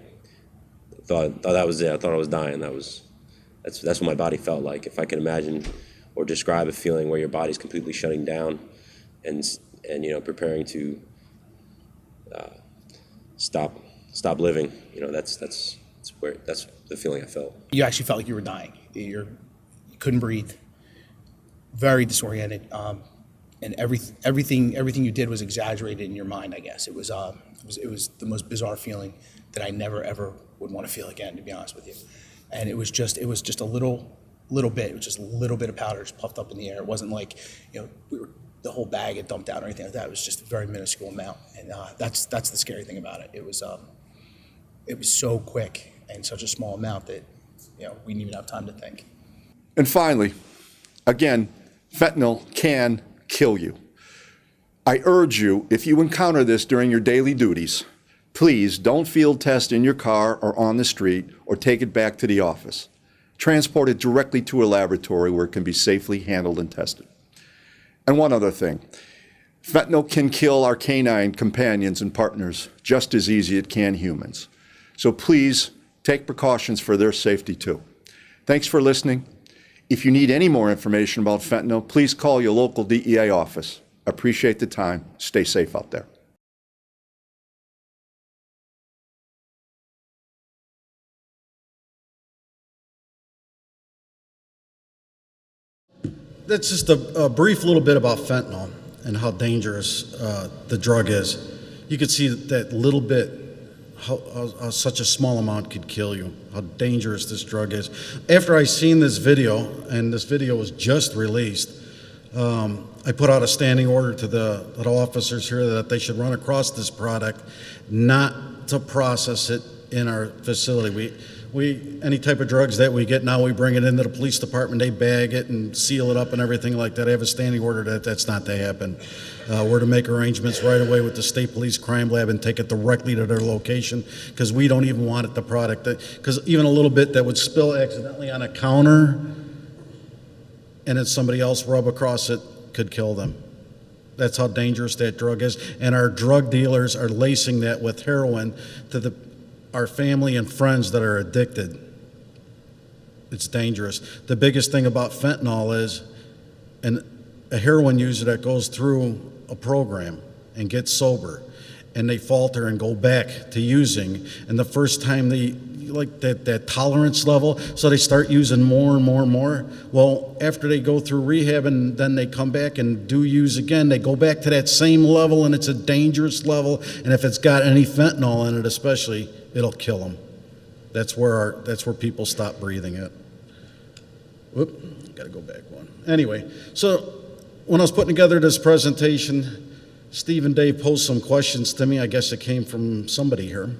thought that was it. I thought I was dying. That's what my body felt like. If I can imagine or describe a feeling where your body's completely shutting down and preparing to stop living, that's the feeling I felt. You actually felt like you were dying. You couldn't breathe. Very disoriented. And everything you did was exaggerated in your mind, I guess. It was the most bizarre feeling that I never ever would want to feel again, to be honest with you. And it was just a little bit. It was just a little bit of powder just puffed up in the air. It wasn't like the whole bag had dumped out or anything like that. It was just a very minuscule amount. And that's the scary thing about it. It was so quick and such a small amount that we didn't even have time to think. And finally, again, fentanyl can kill you. I urge you, if you encounter this during your daily duties, please don't field test in your car or on the street or take it back to the office. Transport it directly to a laboratory where it can be safely handled and tested. And one other thing, fentanyl can kill our canine companions and partners just as easy as it can humans. So please take precautions for their safety too. Thanks for listening. If you need any more information about fentanyl, please call your local DEA office. Appreciate the time. Stay safe out there. That's just a brief little bit about fentanyl and how dangerous the drug is. You can see that little bit, how such a small amount could kill you, how dangerous this drug is. After I seen this video, and this video was just released, I put out a standing order to the officers here that they should run across this product, not to process it in our facility. Any type of drugs that we get now, we bring it into the police department, they bag it and seal it up and everything like that. I have a standing order that that's not to happen. We're to make arrangements right away with the state police crime lab and take it directly to their location, because we don't even want it, the product. Because even a little bit that would spill accidentally on a counter and then somebody else rub across it could kill them. That's how dangerous that drug is. And our drug dealers are lacing that with heroin to our family and friends that are addicted. It's dangerous. The biggest thing about fentanyl is a heroin user that goes through a program and gets sober and they falter and go back to using, and the first time they like that tolerance level, so they start using more and more and more. Well, after they go through rehab and then they come back and do use again, they go back to that same level, and it's a dangerous level, and if it's got any fentanyl in it especially, it'll kill them. That's where people stop breathing at. Whoop, gotta go back one. Anyway, so when I was putting together this presentation, Steve and Dave posed some questions to me. I guess it came from somebody here.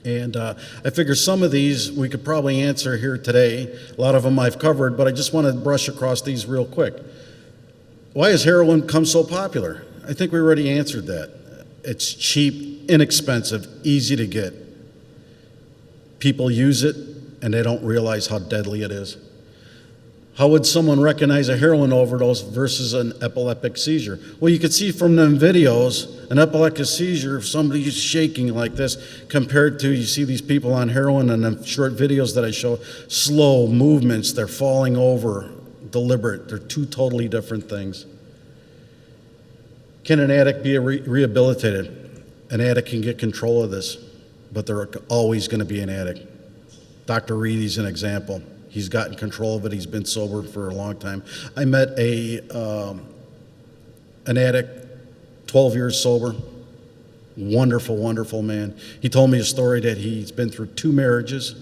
And I figure some of these we could probably answer here today. A lot of them I've covered, but I just want to brush across these real quick. Why has heroin become so popular? I think we already answered that. It's cheap, inexpensive, easy to get. People use it, and they don't realize how deadly it is. How would someone recognize a heroin overdose versus an epileptic seizure? Well, you could see from them videos, an epileptic seizure, if somebody's shaking like this, compared to, you see these people on heroin and the short videos that I show, slow movements, they're falling over, deliberate. They're two totally different things. Can an addict be rehabilitated? An addict can get control of this, but they're always going to be an addict. Dr. Reedy's an example. He's gotten control of it. He's been sober for a long time. I met an addict, 12 years sober, wonderful, wonderful man. He told me a story that he's been through 2 marriages.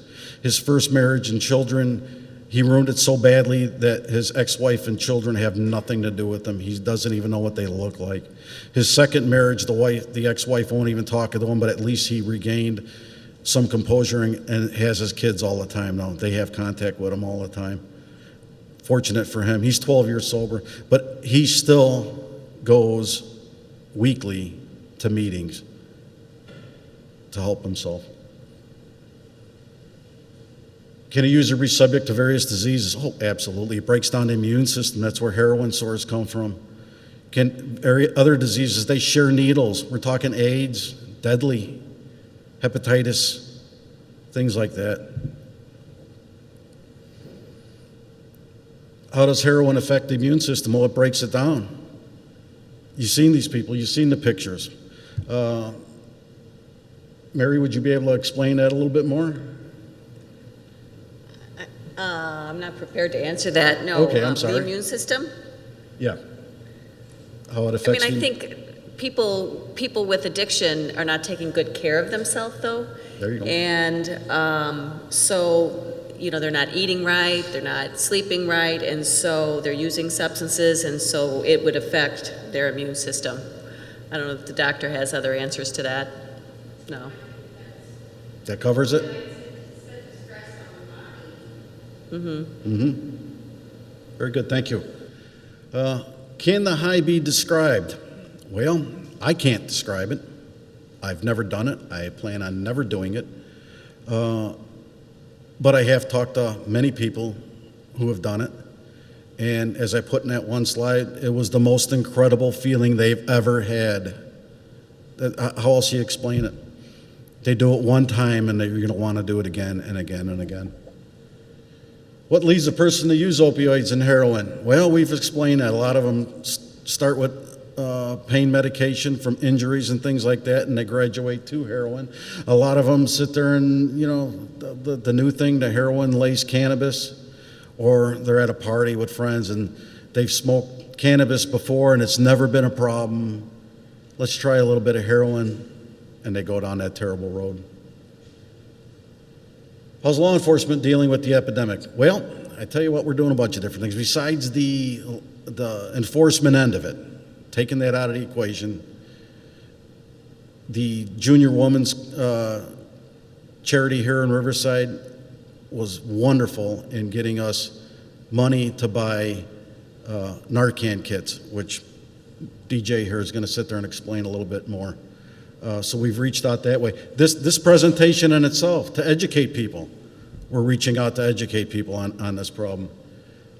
His first marriage and children, he ruined it so badly that his ex-wife and children have nothing to do with him. He doesn't even know what they look like. His second marriage, the ex-wife won't even talk to him, but at least he regained some composure and has his kids all the time now. They have contact with him all the time. Fortunate for him. He's 12 years sober, but he still goes weekly to meetings to help himself. Can a user be subject to various diseases? Oh, absolutely. It breaks down the immune system. That's where heroin sores come from. Can other diseases, they share needles. We're talking AIDS, deadly, hepatitis, things like that. How does heroin affect the immune system? Well, it breaks it down. You've seen these people, you've seen the pictures. Mary, would you be able to explain that a little bit more? I'm not prepared to answer that, no. Okay, I'm sorry. The immune system? Yeah. How it affects I think people with addiction are not taking good care of themselves, though. There you go. And so, they're not eating right, they're not sleeping right, and so they're using substances, and so it would affect their immune system. I don't know if the doctor has other answers to that. No. That covers it? Very good, thank you. Can the high be described? Well, I can't describe it. I've never done it. I plan on never doing it. But I have talked to many people who have done it. And as I put in that one slide, it was the most incredible feeling they've ever had. How else do you explain it? They do it one time and they're going to want to do it again and again and again. What leads a person to use opioids and heroin? Well, we've explained that a lot of them start with pain medication from injuries and things like that, and they graduate to heroin. A lot of them sit there and, the new thing, the heroin-laced cannabis, or they're at a party with friends and they've smoked cannabis before and it's never been a problem. Let's try a little bit of heroin, and they go down that terrible road. How's law enforcement dealing with the epidemic? Well, I tell you what, we're doing a bunch of different things. Besides the enforcement end of it, taking that out of the equation, the Junior Women's charity here in Riverside was wonderful in getting us money to buy Narcan kits, which DJ here is going to sit there and explain a little bit more. So we've reached out that way. This presentation in itself, to educate people, we're reaching out to educate people on this problem.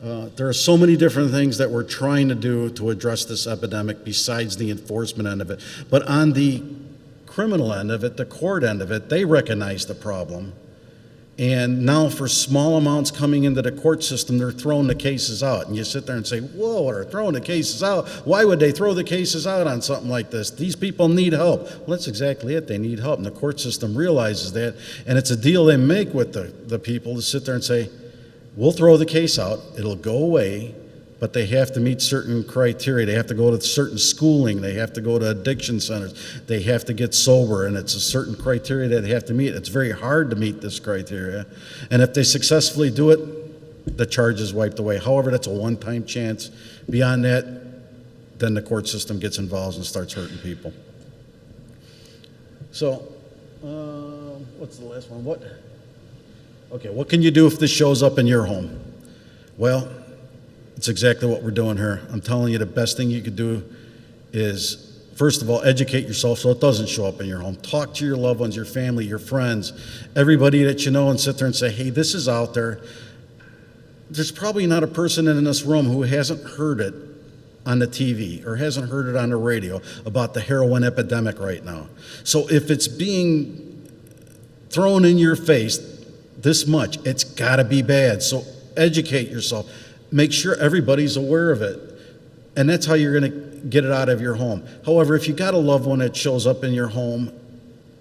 There are so many different things that we're trying to do to address this epidemic besides the enforcement end of it. But on the criminal end of it, the court end of it, they recognize the problem. And now for small amounts coming into the court system, they're throwing the cases out. And you sit there and say, whoa, they're throwing the cases out. Why would they throw the cases out on something like this? These people need help. Well, that's exactly it. They need help. And the court system realizes that. And it's a deal they make with the people to sit there and say, we'll throw the case out. It'll go away. But they have to meet certain criteria. They have to go to certain schooling. They have to go to addiction centers. They have to get sober, and it's a certain criteria that they have to meet. It's very hard to meet this criteria. And if they successfully do it, the charge is wiped away. However, that's a one-time chance. Beyond that, then the court system gets involved and starts hurting people. So, what's the last one? What can you do if this shows up in your home? Well, it's exactly what we're doing here. I'm telling you, the best thing you could do is, first of all, educate yourself so it doesn't show up in your home. Talk to your loved ones, your family, your friends, everybody that you know, and sit there and say, hey, this is out there. There's probably not a person in this room who hasn't heard it on the TV or hasn't heard it on the radio about the heroin epidemic right now. So if it's being thrown in your face this much, it's got to be bad. So educate yourself. Make sure everybody's aware of it. And that's how you're going to get it out of your home. However, if you got a loved one that shows up in your home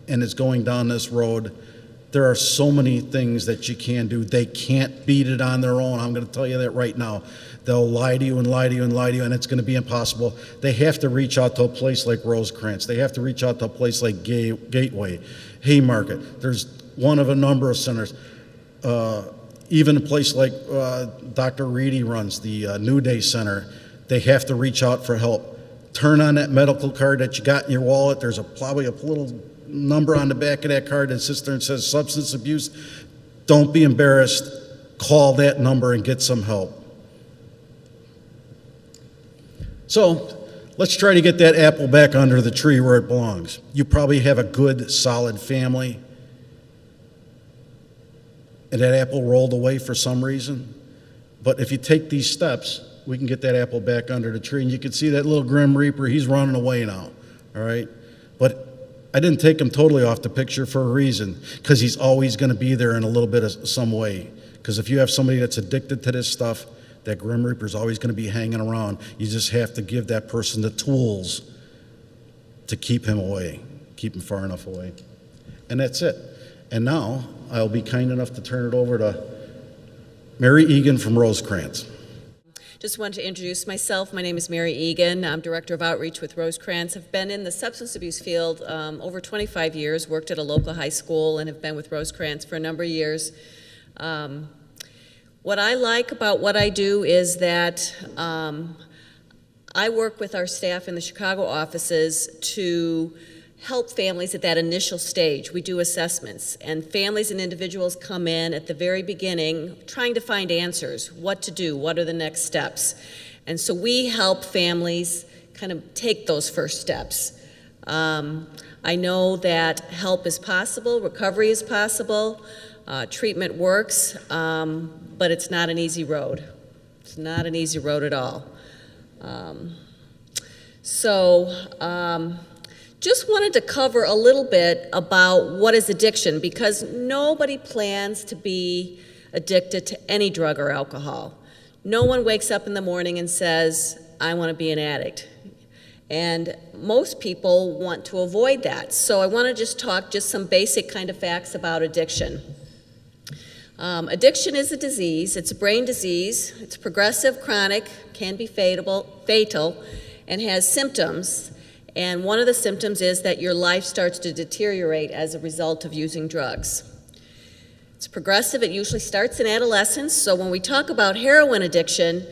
and is going down this road, there are so many things that you can do. They can't beat it on their own. I'm going to tell you that right now. They'll lie to you and lie to you and lie to you, and it's going to be impossible. They have to reach out to a place like Rosecrans. They have to reach out to a place like Gateway, Haymarket. There's one of a number of centers. Even a place like Dr. Reedy runs, the New Day Center, they have to reach out for help. Turn on that medical card that you got in your wallet. There's probably a little number on the back of that card that sits there and says substance abuse. Don't be embarrassed. Call that number and get some help. So let's try to get that apple back under the tree where it belongs. You probably have a good, solid family. And that apple rolled away for some reason. But if you take these steps, we can get that apple back under the tree. And you can see that little Grim Reaper, he's running away now, all right? But I didn't take him totally off the picture for a reason, because he's always going to be there in a little bit of some way. Because if you have somebody that's addicted to this stuff, that Grim Reaper's always going to be hanging around. You just have to give that person the tools to keep him away, keep him far enough away. And that's it. And now I'll be kind enough to turn it over to Mary Egan from Rosecrans. Just wanted to introduce myself. My name is Mary Egan. I'm Director of Outreach with Rosecrans. I've been in the substance abuse field over 25 years, worked at a local high school, and have been with Rosecrans for a number of years. What I like about what I do is that I work with our staff in the Chicago offices to help families at that initial stage. We do assessments, and families and individuals come in at the very beginning trying to find answers, what to do, what are the next steps. And so we help families kind of take those first steps. I know that help is possible, recovery is possible, treatment works, but it's not an easy road. It's not an easy road at all. Just wanted to cover a little bit about what is addiction, because nobody plans to be addicted to any drug or alcohol. No one wakes up in the morning and says, I want to be an addict. And most people want to avoid that. So I want to just talk just some basic kind of facts about addiction. Addiction is a disease. It's a brain disease. It's progressive, chronic, can be fatal, and has symptoms. And one of the symptoms is that your life starts to deteriorate as a result of using drugs. It's progressive. It usually starts in adolescence. So when we talk about heroin addiction,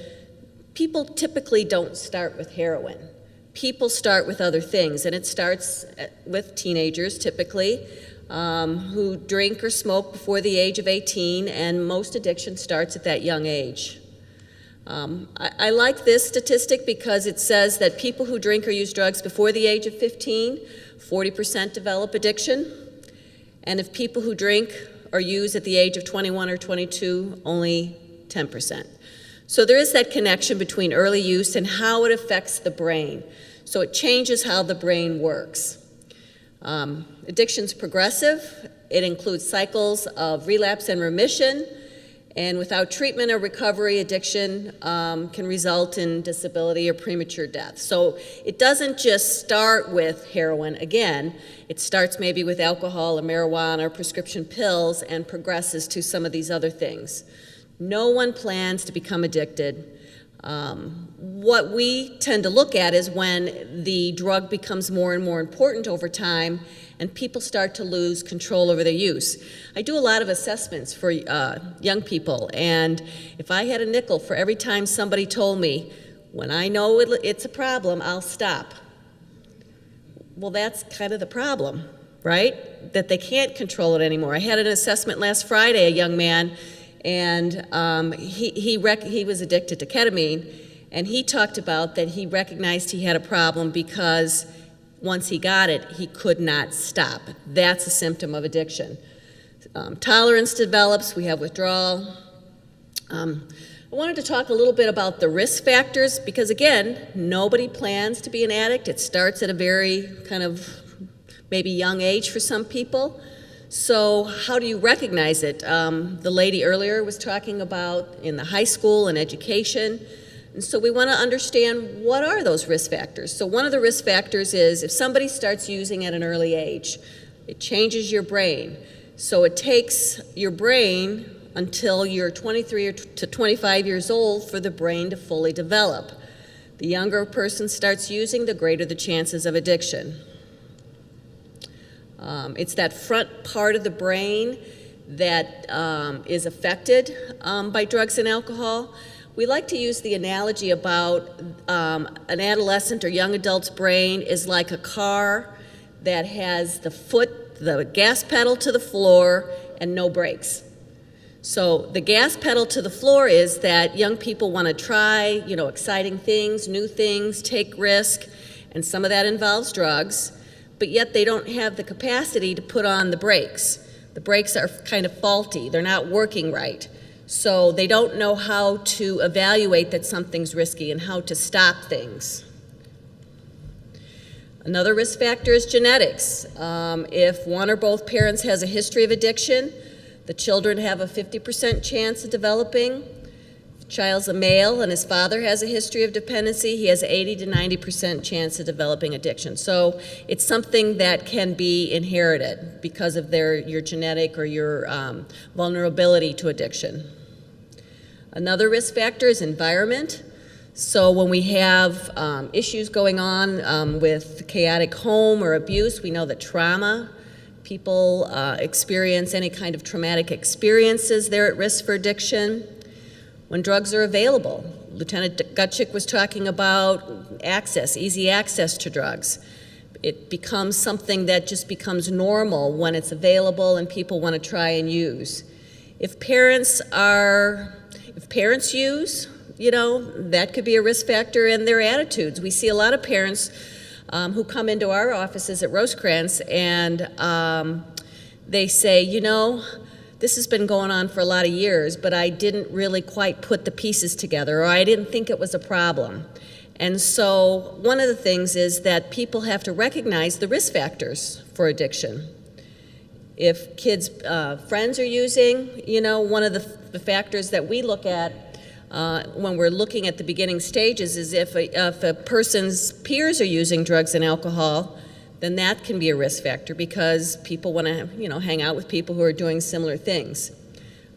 people typically don't start with heroin. People start with other things, and it starts with teenagers typically who drink or smoke before the age of 18, and most addiction starts at that young age. I like this statistic because it says that people who drink or use drugs before the age of 15, 40% develop addiction, and if people who drink or use at the age of 21 or 22, only 10%. So there is that connection between early use and how it affects the brain. So it changes how the brain works. Addiction's progressive. It includes cycles of relapse and remission, and without treatment or recovery, addiction can result in disability or premature death. So it doesn't just start with heroin again. It starts maybe with alcohol or marijuana or prescription pills and progresses to some of these other things. No one plans to become addicted. What we tend to look at is when the drug becomes more and more important over time and people start to lose control over their use. I do a lot of assessments for young people, and if I had a nickel for every time somebody told me, when I know it's a problem, I'll stop. Well, that's kind of the problem, right? That they can't control it anymore. I had an assessment last Friday, a young man, and he was addicted to ketamine, and he talked about that he recognized he had a problem because once he got it, he could not stop. That's a symptom of addiction. Tolerance develops, we have withdrawal. I wanted to talk a little bit about the risk factors because, again, nobody plans to be an addict. It starts at a very kind of maybe young age for some people. So how do you recognize it? The lady earlier was talking about in the high school and education. And so we want to understand what are those risk factors. So one of the risk factors is if somebody starts using at an early age, it changes your brain. So it takes your brain until you're 23 to 25 years old for the brain to fully develop. The younger a person starts using, the greater the chances of addiction. It's that front part of the brain that is affected by drugs and alcohol. We like to use the analogy about an adolescent or young adult's brain is like a car that has the gas pedal to the floor and no brakes. So the gas pedal to the floor is that young people want to try, exciting things, new things, take risk, and some of that involves drugs, but yet they don't have the capacity to put on the brakes. The brakes are kind of faulty. They're not working right. So they don't know how to evaluate that something's risky and how to stop things. Another risk factor is genetics. If one or both parents has a history of addiction, the children have a 50% chance of developing. If the child's a male and his father has a history of dependency, he has 80 to 90% chance of developing addiction. So it's something that can be inherited because of your genetic or your vulnerability to addiction. Another risk factor is environment. So when we have issues going on with chaotic home or abuse, we know that trauma, people experience any kind of traumatic experiences, they're at risk for addiction. When drugs are available, Lieutenant Gutchick was talking about easy access to drugs. It becomes something that just becomes normal when it's available and people want to try and use. If parents use, that could be a risk factor in their attitudes. We see a lot of parents who come into our offices at Rosecrans and they say, this has been going on for a lot of years, but I didn't really quite put the pieces together, or I didn't think it was a problem. And so one of the things is that people have to recognize the risk factors for addiction. If kids' friends are using, you know, one of the factors that we look at when we're looking at the beginning stages is if a person's peers are using drugs and alcohol, then that can be a risk factor because people want to, you know, hang out with people who are doing similar things.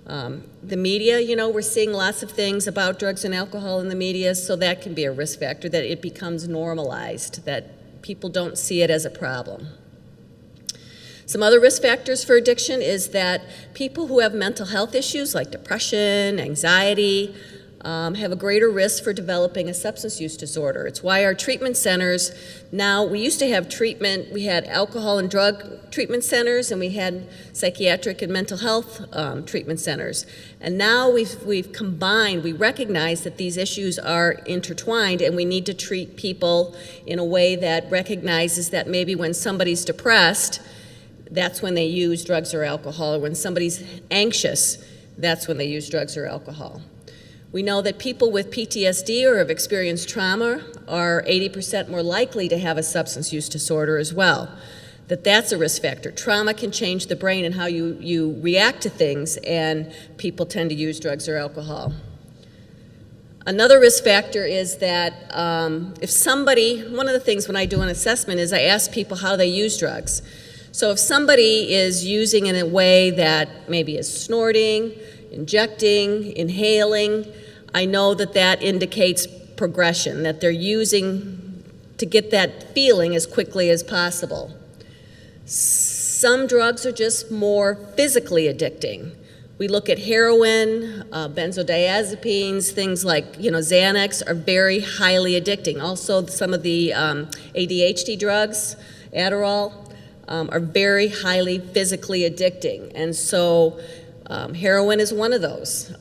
The media, you know, we're seeing lots of things about drugs and alcohol in the media, so that can be a risk factor, that it becomes normalized, that people don't see it as a problem. Some other risk factors for addiction is that people who have mental health issues like depression, anxiety, have a greater risk for developing a substance use disorder. It's why our treatment centers now, we used to have treatment, we had alcohol and drug treatment centers, and we had psychiatric and mental health treatment centers. And now we've combined, we recognize that these issues are intertwined, and we need to treat people in a way that recognizes that maybe when somebody's depressed, that's when they use drugs or alcohol, or when somebody's anxious, that's when they use drugs or alcohol. We know that people with PTSD or have experienced trauma are 80% more likely to have a substance use disorder as well. That's a risk factor. Trauma can change the brain and how you react to things, and people tend to use drugs or alcohol. Another risk factor is that if somebody, one of the things when I do an assessment is I ask people how they use drugs. So if somebody is using in a way that maybe is snorting, injecting, inhaling, I know that that indicates progression, that they're using to get that feeling as quickly as possible. Some drugs are just more physically addicting. We look at heroin, benzodiazepines, things like, you know, Xanax are very highly addicting. Also, some of the ADHD drugs, Adderall, are very highly physically addicting. And so heroin is one of those.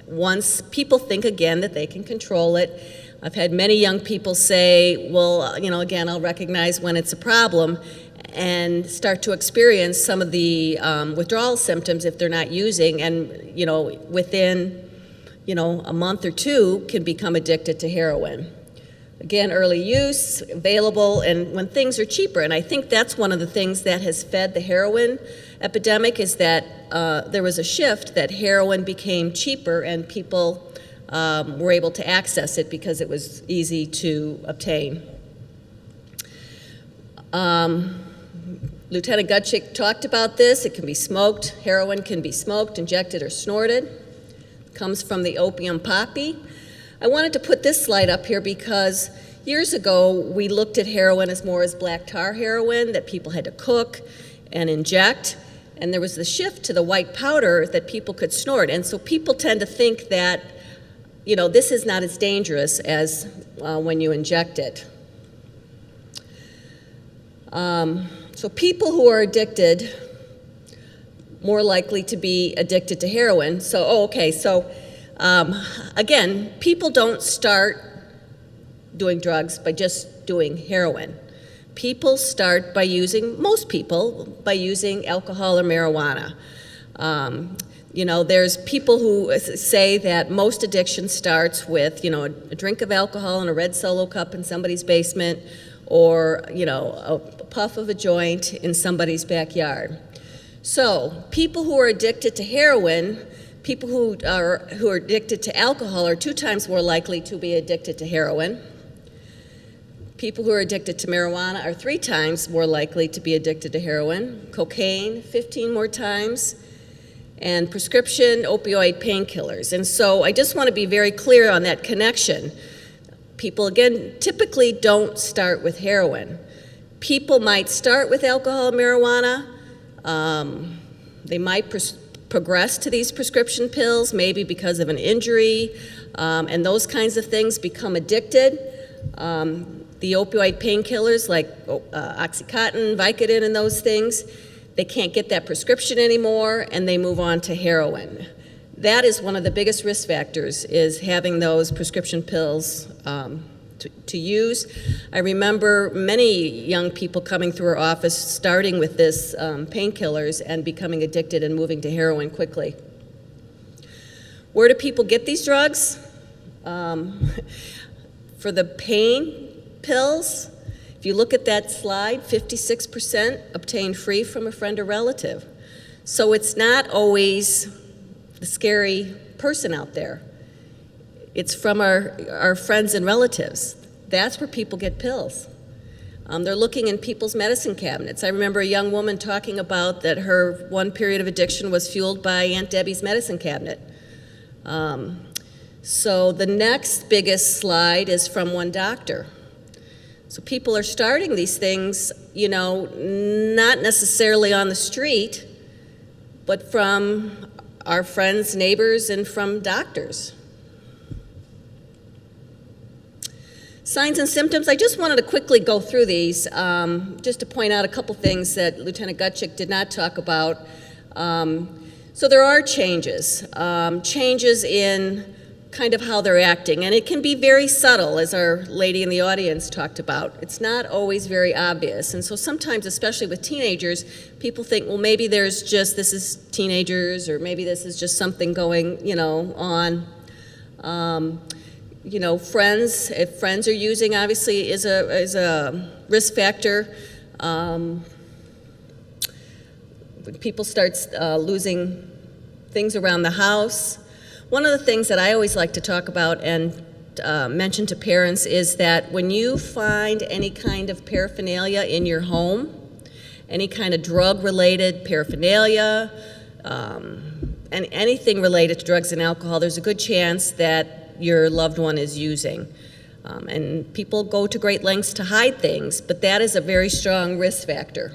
Once people think again that they can control it, I've had many young people say, well, you know, again, I'll recognize when it's a problem, and start to experience some of the withdrawal symptoms if they're not using, and, you know, within, you know, a month or two can become addicted to heroin. Again, early use, available, and when things are cheaper. And I think that's one of the things that has fed the heroin epidemic is that there was a shift that heroin became cheaper and people were able to access it because it was easy to obtain. Lieutenant Gutchick talked about this. It can be smoked. Heroin can be smoked, injected, or snorted. It comes from the opium poppy. I wanted to put this slide up here because years ago we looked at heroin as more as black tar heroin that people had to cook and inject, and there was the shift to the white powder that people could snort. And so people tend to think that, you know, this is not as dangerous as when you inject it. So people who are addicted, more likely to be addicted to heroin. So, again, people don't start doing drugs by just doing heroin. People start by using, most people, by using alcohol or marijuana. You know, there's people who say that most addiction starts with, you know, a drink of alcohol in a red Solo cup in somebody's basement, or, you know, a puff of a joint in somebody's backyard. So people who are addicted to heroin, people who are addicted to alcohol are 2 times more likely to be addicted to heroin. People who are addicted to marijuana are 3 times more likely to be addicted to heroin. Cocaine, 15 more times. And prescription opioid painkillers. And so I just want to be very clear on that connection. People, again, typically don't start with heroin. People might start with alcohol and marijuana. They might progress to these prescription pills, maybe because of an injury, and those kinds of things, become addicted. The opioid painkillers like Oxycontin, Vicodin, and those things, they can't get that prescription anymore, and they move on to heroin. That is one of the biggest risk factors, is having those prescription pills to use. I remember many young people coming through our office starting with this painkillers and becoming addicted and moving to heroin quickly. Where do people get these drugs? For the pain pills, If you look at that slide, 56% obtained free from a friend or relative. So it's not always the scary person out there. It's from our friends and relatives. That's where people get pills. They're looking in people's medicine cabinets. I remember a young woman talking about that her one period of addiction was fueled by Aunt Debbie's medicine cabinet. So the next biggest slide is from one doctor. So people are starting these things, you know, not necessarily on the street, but from our friends, neighbors, and from doctors. Signs and symptoms, I just wanted to quickly go through these, just to point out a couple things that Lieutenant Gutchick did not talk about. So there are changes in kind of how they're acting, and it can be very subtle, as our lady in the audience talked about. It's not always very obvious, and so sometimes, especially with teenagers, people think, well, maybe this is teenagers, or maybe this is just something going, you know, on. You know, friends, if friends are using, obviously is a risk factor. When people start losing things around the house. One of the things that I always like to talk about and mention to parents is that when you find any kind of paraphernalia in your home, any kind of drug-related paraphernalia, and anything related to drugs and alcohol, there's a good chance that your loved one is using. And people go to great lengths to hide things, but that is a very strong risk factor.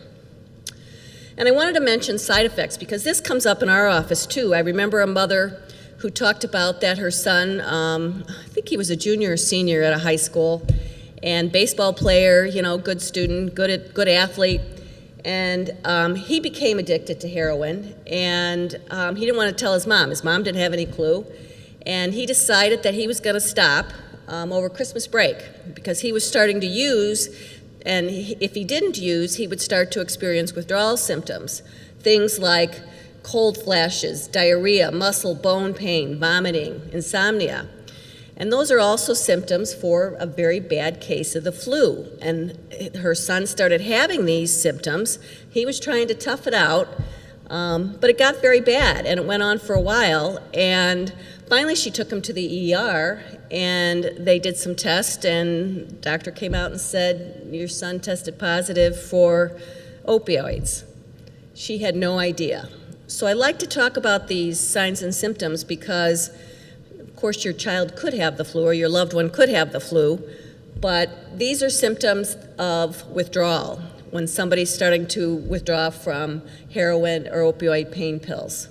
And I wanted to mention side effects because this comes up in our office too. I remember a mother who talked about that her son, I think he was a junior or senior at a high school, and baseball player, you know, good student, good athlete, and he became addicted to heroin, and he didn't want to tell his mom. His mom didn't have any clue, and he decided that he was going to stop over Christmas break because he was starting to use, and if he didn't use, he would start to experience withdrawal symptoms, things like cold flashes, diarrhea, muscle, bone pain, vomiting, insomnia. And those are also symptoms for a very bad case of the flu. And her son started having these symptoms. He was trying to tough it out, but it got very bad, and it went on for a while. And finally, she took him to the ER, and they did some tests, and the doctor came out and said, your son tested positive for opioids. She had no idea. So I like to talk about these signs and symptoms because, of course, your child could have the flu or your loved one could have the flu, but these are symptoms of withdrawal when somebody's starting to withdraw from heroin or opioid pain pills.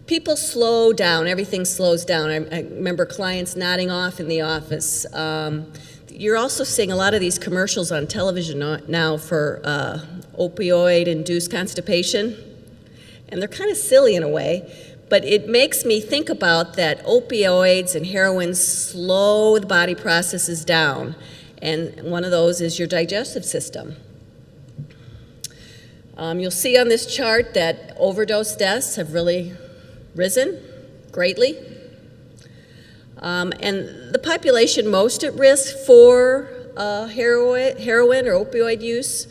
People slow down, everything slows down. I remember clients nodding off in the office. You're also seeing a lot of these commercials on television now for opioid-induced constipation, and they're kind of silly in a way, but it makes me think about that opioids and heroin slow the body processes down, and one of those is your digestive system. You'll see on this chart that overdose deaths have really risen greatly, and the population most at risk for heroin or opioid use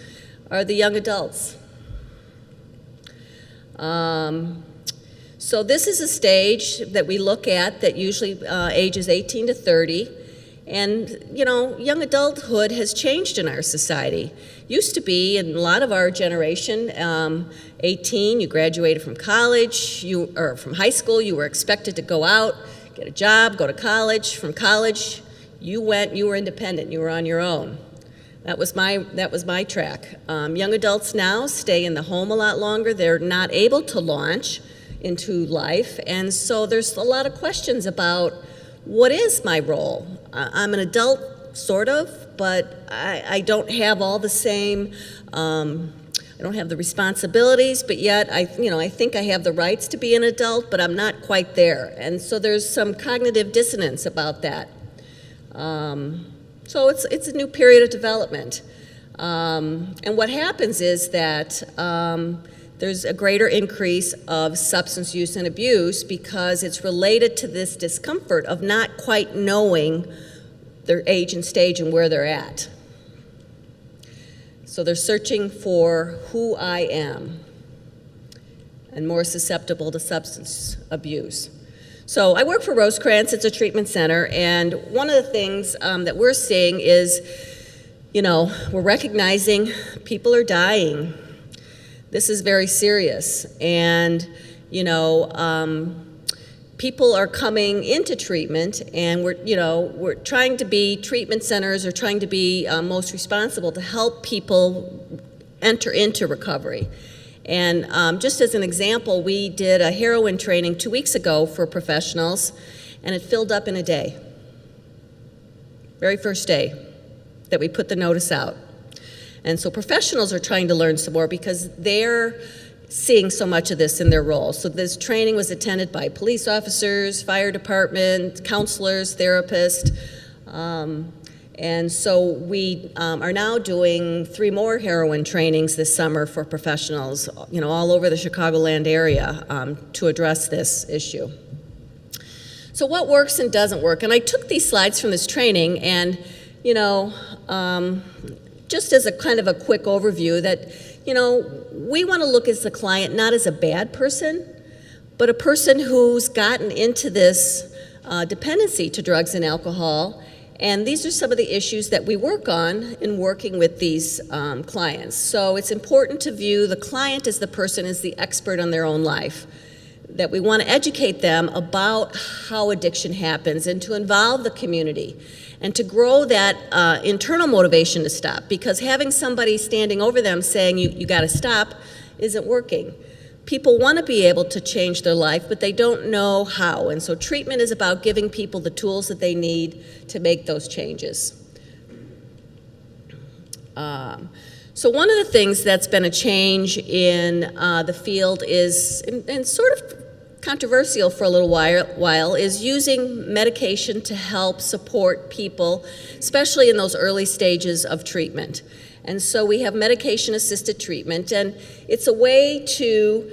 are the young adults. So this is a stage that we look at that usually ages 18 to 30. And, you know, young adulthood has changed in our society. Used to be, in a lot of our generation, 18, you graduated from college, or from high school, you were expected to go out, get a job, go to college. From college, you were independent, you were on your own. That was my track. Young adults now stay in the home a lot longer. They're not able to launch into life, and so there's a lot of questions about what is my role? I'm an adult, sort of, but I don't have all the same, I don't have the responsibilities, but yet I think I have the rights to be an adult, but I'm not quite there. And so there's some cognitive dissonance about that. So it's a new period of development. And what happens is that there's a greater increase of substance use and abuse because it's related to this discomfort of not quite knowing their age and stage and where they're at. So they're searching for who I am and more susceptible to substance abuse. So I work for Rosecrans. It's a treatment center, and one of the things that we're seeing is, we're recognizing people are dying. This is very serious, and people are coming into treatment, and we're trying to be treatment centers, or trying to be most responsible to help people enter into recovery. And just as an example, we did a heroin training 2 weeks ago for professionals, and it filled up in a day. Very first day that we put the notice out. And so professionals are trying to learn some more because they're seeing so much of this in their role. So this training was attended by police officers, fire department, counselors, therapists. And so we are now doing 3 more heroin trainings this summer for professionals, all over the Chicagoland area to address this issue. So what works and doesn't work? And I took these slides from this training, and, just as a kind of a quick overview that, we want to look at the client not as a bad person, but a person who's gotten into this dependency to drugs and alcohol. And these are some of the issues that we work on in working with these clients. So it's important to view the client as the person as the expert on their own life, that we want to educate them about how addiction happens and to involve the community and to grow that internal motivation to stop, because having somebody standing over them saying you got to stop isn't working. People want to be able to change their life, but they don't know how. And so treatment is about giving people the tools that they need to make those changes. So one of the things that's been a change in the field is, and sort of controversial for a little while, is using medication to help support people, especially in those early stages of treatment. And so we have medication-assisted treatment, and it's a way to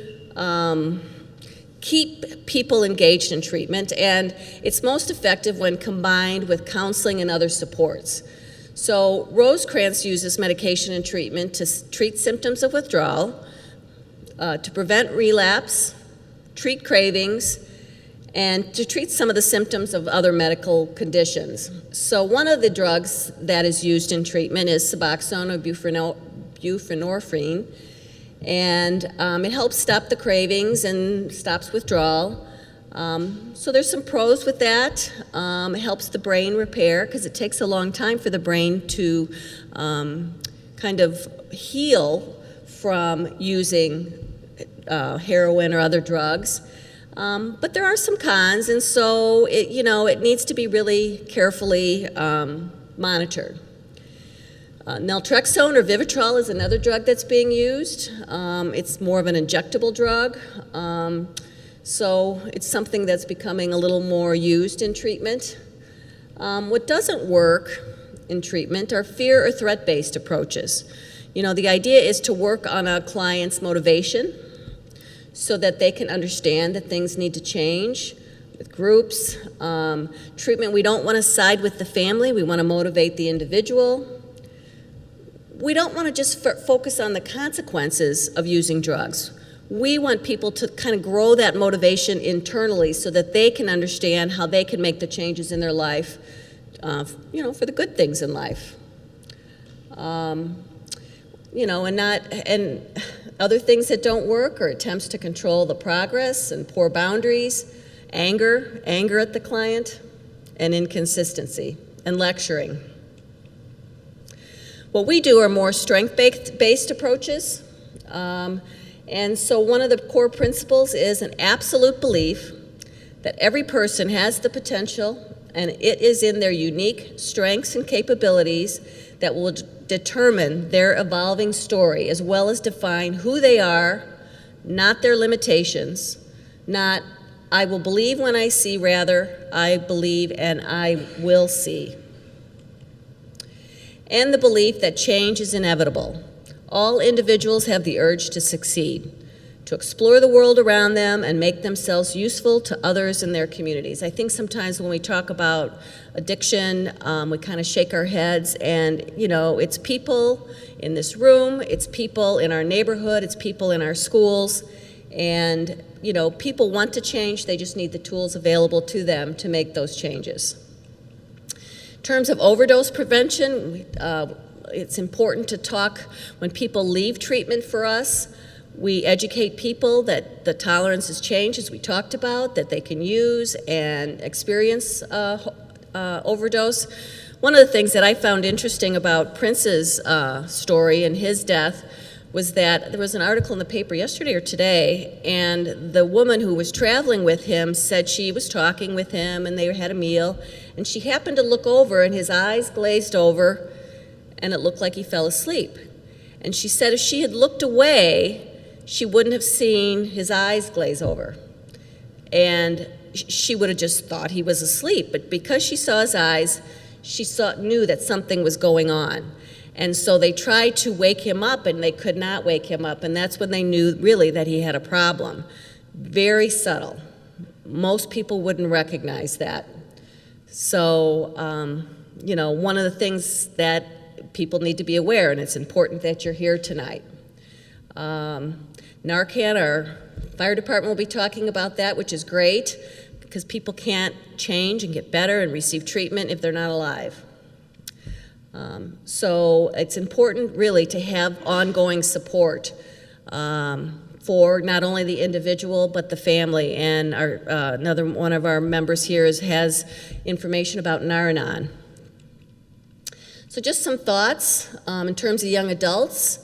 keep people engaged in treatment, and it's most effective when combined with counseling and other supports. So Rosecrans uses medication and treatment to treat symptoms of withdrawal, to prevent relapse, treat cravings, and to treat some of the symptoms of other medical conditions. So one of the drugs that is used in treatment is Suboxone or buprenorphine, and it helps stop the cravings and stops withdrawal. So there's some pros with that. It helps the brain repair because it takes a long time for the brain to kind of heal from using heroin or other drugs. But there are some cons, and so it needs to be really carefully monitored. Naltrexone or Vivitrol is another drug that's being used. It's more of an injectable drug, so it's something that's becoming a little more used in treatment. What doesn't work in treatment are fear or threat-based approaches. The idea is to work on a client's motivation so that they can understand that things need to change with groups. Treatment, we don't want to side with the family. We want to motivate the individual. We don't want to just focus on the consequences of using drugs. We want people to kind of grow that motivation internally so that they can understand how they can make the changes in their life, for the good things in life. And other things that don't work are attempts to control the progress and poor boundaries, anger at the client, and inconsistency, and lecturing. What we do are more strength-based approaches. And so one of the core principles is an absolute belief that every person has the potential, and it is in their unique strengths and capabilities that will determine their evolving story, as well as define who they are, not their limitations, not I will believe when I see, rather I believe and I will see. And the belief that change is inevitable. All individuals have the urge to succeed, to to explore the world around them and make themselves useful to others in their communities. I think sometimes when we talk about addiction, we kind of shake our heads, and it's people in this room, it's people in our neighborhood, it's people in our schools, and people want to change, they just need the tools available to them to make those changes. In terms of overdose prevention, it's important to talk when people leave treatment for us. We educate people that the tolerance has changed, as we talked about, that they can use and experience overdose. One of the things that I found interesting about Prince's story and his death was that there was an article in the paper yesterday or today, and the woman who was traveling with him said she was talking with him and they had a meal, and she happened to look over and his eyes glazed over and it looked like he fell asleep. And she said if she had looked away, she wouldn't have seen his eyes glaze over. And she would have just thought he was asleep. But because she saw his eyes, she knew that something was going on. And so they tried to wake him up, and they could not wake him up. And that's when they knew really that he had a problem. Very subtle. Most people wouldn't recognize that. So, one of the things that people need to be aware, and it's important that you're here tonight. Narcan, our fire department will be talking about that, which is great, because people can't change and get better and receive treatment if they're not alive. So it's important really to have ongoing support for not only the individual but the family. And another one of our members here has information about Nar-Anon. So just some thoughts in terms of young adults.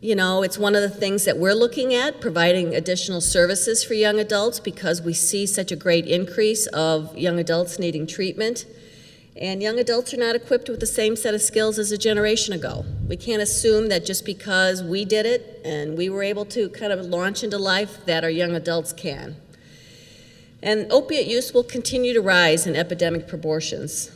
It's one of the things that we're looking at, providing additional services for young adults, because we see such a great increase of young adults needing treatment. And young adults are not equipped with the same set of skills as a generation ago. We can't assume that just because we did it and we were able to kind of launch into life that our young adults can. And opiate use will continue to rise in epidemic proportions.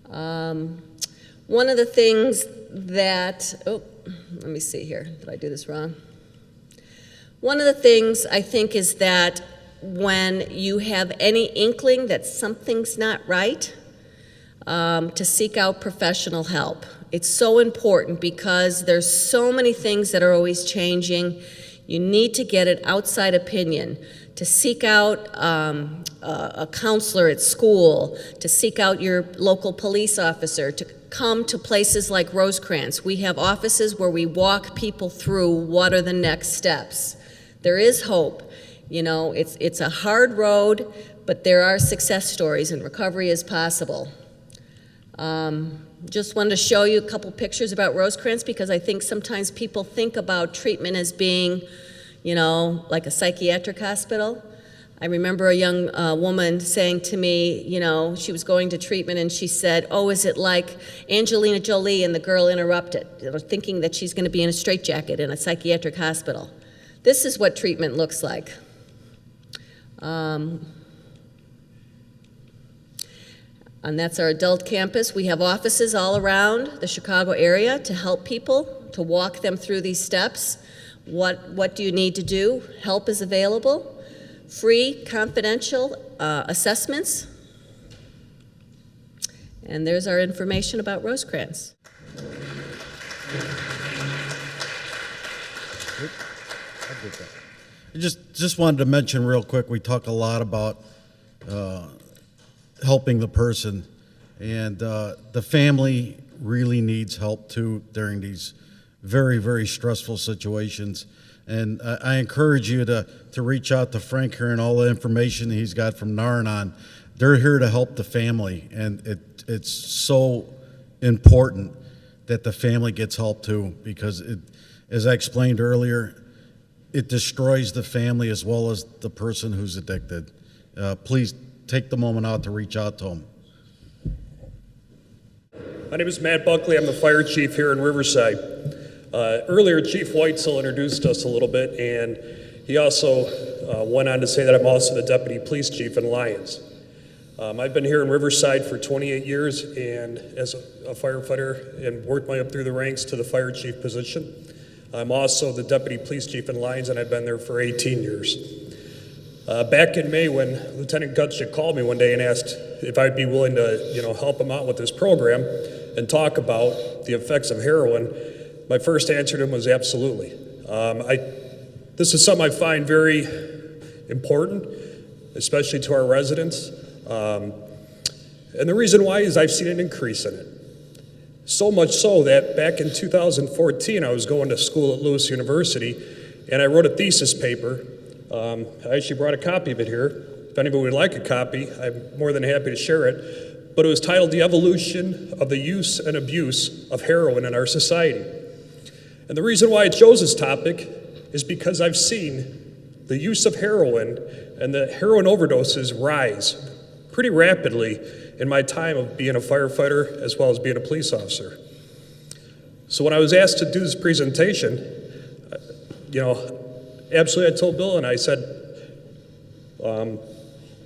One of the things that, let me see here, did I do this wrong? One of the things I think is that when you have any inkling that something's not right, to seek out professional help. It's so important because there's so many things that are always changing. You need to get an outside opinion, to seek out a counselor at school, to seek out your local police officer, to come to places like Rosecrans. We have offices where we walk people through what are the next steps. There is hope. It's a hard road, but there are success stories and recovery is possible. Just wanted to show you a couple pictures about Rosecrans, because I think sometimes people think about treatment as being, like a psychiatric hospital. I remember a young woman saying to me, she was going to treatment and she said, "Oh, is it like Angelina Jolie?" And the girl interrupted, thinking that she's going to be in a straitjacket in a psychiatric hospital. This is what treatment looks like. And that's our adult campus. We have offices all around the Chicago area to help people, to walk them through these steps. What do you need to do? Help is available. Free, confidential assessments. And there's our information about Rosecrans. I just wanted to mention real quick, we talk a lot about helping the person, and the family really needs help too during these very, very stressful situations. And I encourage you to reach out to Frank here and all the information that he's got from Nar-Anon. They're here to help the family, and it's so important that the family gets help too, because as I explained earlier, it destroys the family as well as the person who's addicted. Please take the moment out to reach out to them. My name is Matt Buckley. I'm the fire chief here in Riverside. Earlier, Chief Weitzel introduced us a little bit, and he also went on to say that I'm also the deputy police chief in Lyons. I've been here in Riverside for 28 years and as a firefighter and worked my way up through the ranks to the fire chief position. I'm also the deputy police chief in Lyons, and I've been there for 18 years. Back in May, when Lieutenant Gutschik called me one day and asked if I'd be willing to, help him out with this program and talk about the effects of heroin, my first answer to him was absolutely. This is something I find very important, especially to our residents. And the reason why is I've seen an increase in it. So much so that back in 2014, I was going to school at Lewis University, and I wrote a thesis paper. I actually brought a copy of it here. If anybody would like a copy, I'm more than happy to share it. But it was titled The Evolution of the Use and Abuse of Heroin in Our Society. And the reason why I chose this topic is because I've seen the use of heroin and the heroin overdoses rise pretty rapidly in my time of being a firefighter as well as being a police officer. So when I was asked to do this presentation, absolutely I told Bill and I said,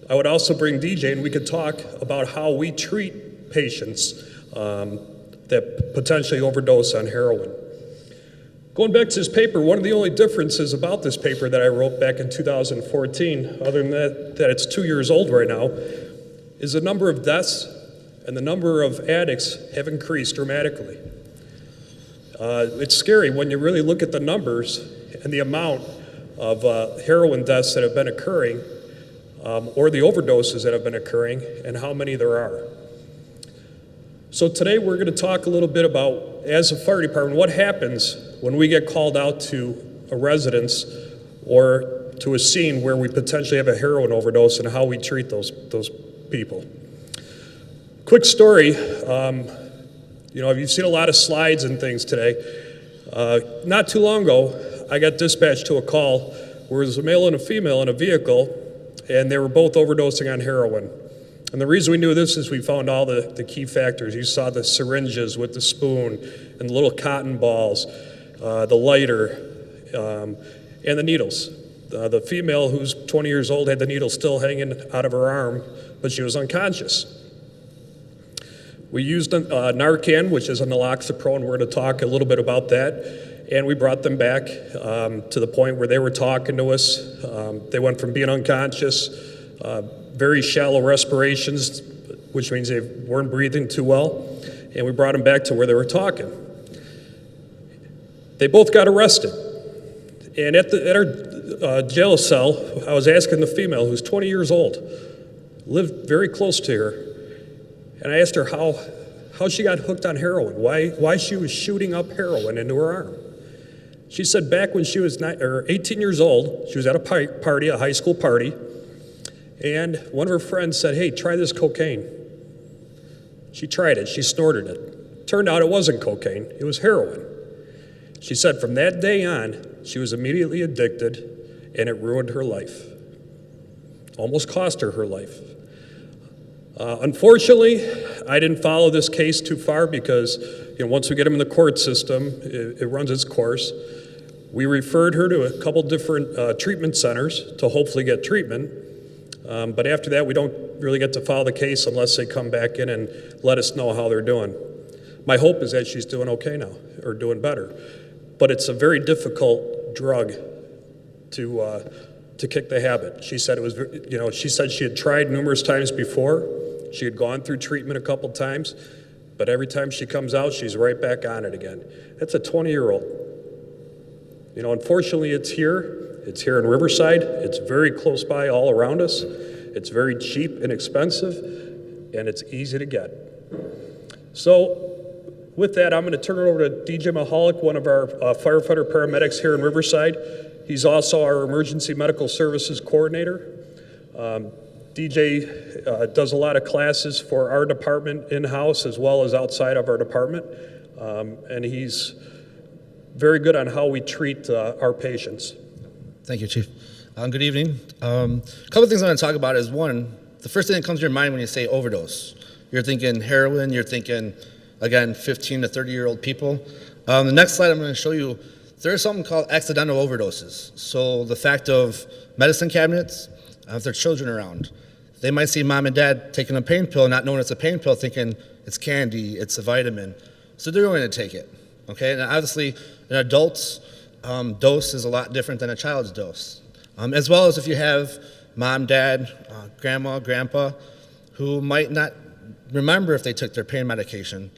I would also bring DJ and we could talk about how we treat patients that potentially overdose on heroin. Going back to this paper, one of the only differences about this paper that I wrote back in 2014, other than that it's 2 years old right now, is the number of deaths and the number of addicts have increased dramatically. It's scary when you really look at the numbers and the amount of heroin deaths that have been occurring or the overdoses that have been occurring and how many there are. So today we're going to talk a little bit about, as a fire department, what happens when we get called out to a residence or to a scene where we potentially have a heroin overdose and how we treat those people. Quick story, you've seen a lot of slides and things today. Not too long ago, I got dispatched to a call where there was a male and a female in a vehicle, and they were both overdosing on heroin. And the reason we knew this is we found all the key factors. You saw the syringes with the spoon and the little cotton balls, the lighter, and the needles. The female, who's 20 years old, had the needle still hanging out of her arm, but she was unconscious. We used Narcan, which is a naloxone. We're going to talk a little bit about that. And we brought them back to the point where they were talking to us. They went from being unconscious, very shallow respirations, which means they weren't breathing too well. And we brought them back to where they were talking. They both got arrested. And at our jail cell, I was asking the female, who's 20 years old, lived very close to her, and I asked her how she got hooked on heroin, why she was shooting up heroin into her arm. She said back when she was 18 years old, she was at a party, a high school party, and one of her friends said, "Hey, try this cocaine." She tried it, she snorted it. Turned out it wasn't cocaine, it was heroin. She said from that day on, she was immediately addicted, and it ruined her life. Almost cost her life. Unfortunately, I didn't follow this case too far because once we get them in the court system, it runs its course. We referred her to a couple different treatment centers to hopefully get treatment. But after that, we don't really get to follow the case unless they come back in and let us know how they're doing. My hope is that she's doing okay now, or doing better. But it's a very difficult drug to kick the habit. She said it was, she said she had tried numerous times before. She had gone through treatment a couple times, but every time she comes out, she's right back on it again. That's a 20-year-old. Unfortunately, it's here. It's here in Riverside. It's very close by all around us. It's very cheap and expensive, and it's easy to get. So with that, I'm going to turn it over to DJ Mahalik, one of our firefighter paramedics here in Riverside. He's also our emergency medical services coordinator. DJ does a lot of classes for our department in-house as well as outside of our department, and he's very good on how we treat our patients. Thank you, Chief. Good evening. A couple of things I want to talk about is, one, the first thing that comes to your mind when you say overdose. You're thinking heroin, you're thinking, again, 15 to 30-year-old people. The next slide I'm going to show you, there's something called accidental overdoses. So the fact of medicine cabinets, if there are children around, They might see mom and dad taking a pain pill, not knowing it's a pain pill, thinking it's candy, it's a vitamin. So they're going to take it, okay? And obviously, an adult's dose is a lot different than a child's dose. As well as if you have mom, dad, grandma, grandpa, who might not remember if they took their pain medication.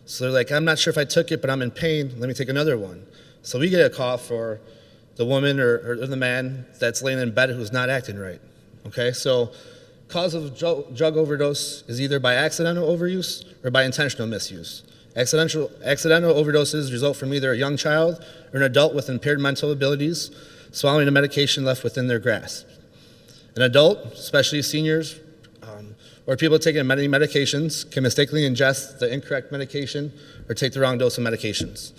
So they're like, I'm not sure if I took it, but I'm in pain, let me take another one. So we get a call for the woman or the man that's laying in bed who's not acting right, okay? So cause of drug overdose is either by accidental overuse or by intentional misuse. Accidental overdoses result from either a young child or an adult with impaired mental abilities swallowing a medication left within their grasp. An adult, especially seniors, or people taking many medications, can mistakenly ingest the incorrect medication or take the wrong dose of medications.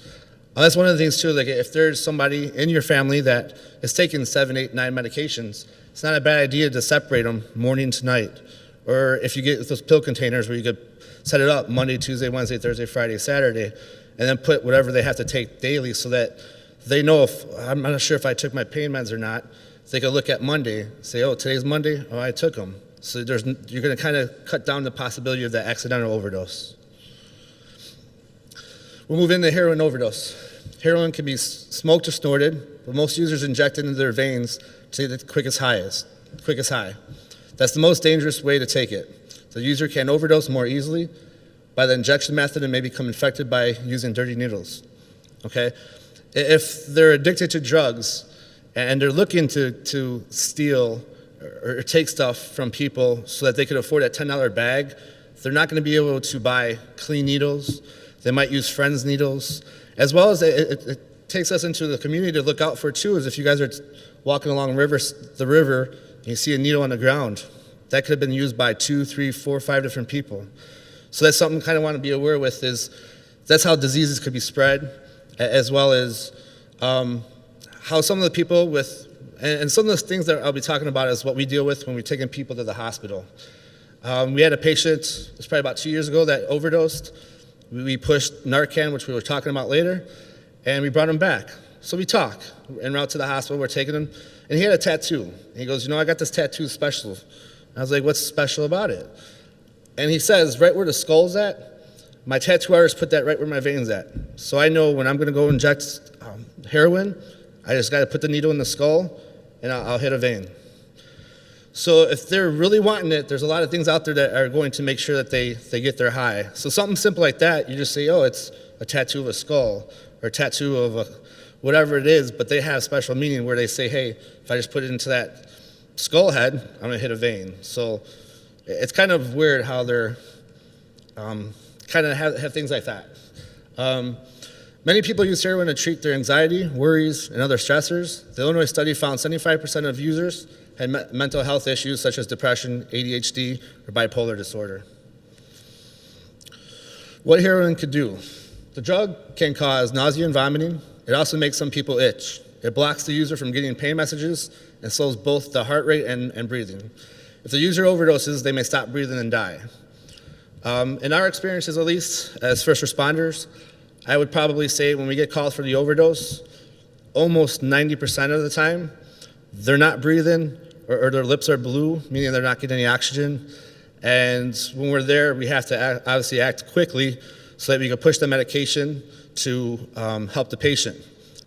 That's one of the things too, like if there's somebody in your family that is taking 7, 8, 9 medications, it's not a bad idea to separate them morning to night. Or if you get those pill containers where you could set it up Monday, Tuesday, Wednesday, Thursday, Friday, Saturday, and then put whatever they have to take daily so that they know if, I'm not sure if I took my pain meds or not, they could look at Monday, say, oh, today's Monday, oh, I took them. So you're gonna kind of cut down the possibility of that accidental overdose. We'll move into heroin overdose. Heroin can be smoked or snorted, but most users inject it into their veins to get the quickest high. That's the most dangerous way to take it. The user can overdose more easily by the injection method and may become infected by using dirty needles, okay? If they're addicted to drugs and they're looking to steal or take stuff from people so that they could afford that $10 bag, they're not gonna be able to buy clean needles. They might use friends' needles, as well as it takes us into the community to look out for too, is if you guys are walking along the river and you see a needle on the ground, that could have been used by 2, 3, 4, 5 different people. So that's something kind of want to be aware with, is that's how diseases could be spread, as well as how some of the people with, and some of the things that I'll be talking about is what we deal with when we're taking people to the hospital. We had a patient, it was probably about 2 years ago, that overdosed. We pushed Narcan, which we were talking about later, and we brought him back. So we talk en route to the hospital, we're taking him, and he had a tattoo. And he goes, you know, I got this tattoo special. I was like, what's special about it? And he says, right where the skull's at, my tattoo artist put that right where my veins at. So I know when I'm gonna go inject heroin, I just gotta put the needle in the skull and I'll hit a vein. So if they're really wanting it, there's a lot of things out there that are going to make sure that they get their high. So something simple like that, you just say, oh, it's a tattoo of a skull or a tattoo of whatever it is, but they have special meaning where they say, hey, if I just put it into that skull head, I'm gonna hit a vein. So it's kind of weird how they're kind of have things like that. Many people use heroin to treat their anxiety, worries, and other stressors. The Illinois study found 75% of users had mental health issues such as depression, ADHD, or bipolar disorder. What heroin could do. The drug can cause nausea and vomiting. It also makes some people itch. It blocks the user from getting pain messages and slows both the heart rate and breathing. If the user overdoses, they may stop breathing and die. In our experiences, at least, as first responders, I would probably say when we get called for the overdose, almost 90% of the time, they're not breathing or their lips are blue, meaning they're not getting any oxygen. And when we're there, we have to obviously act quickly so that we can push the medication to help the patient.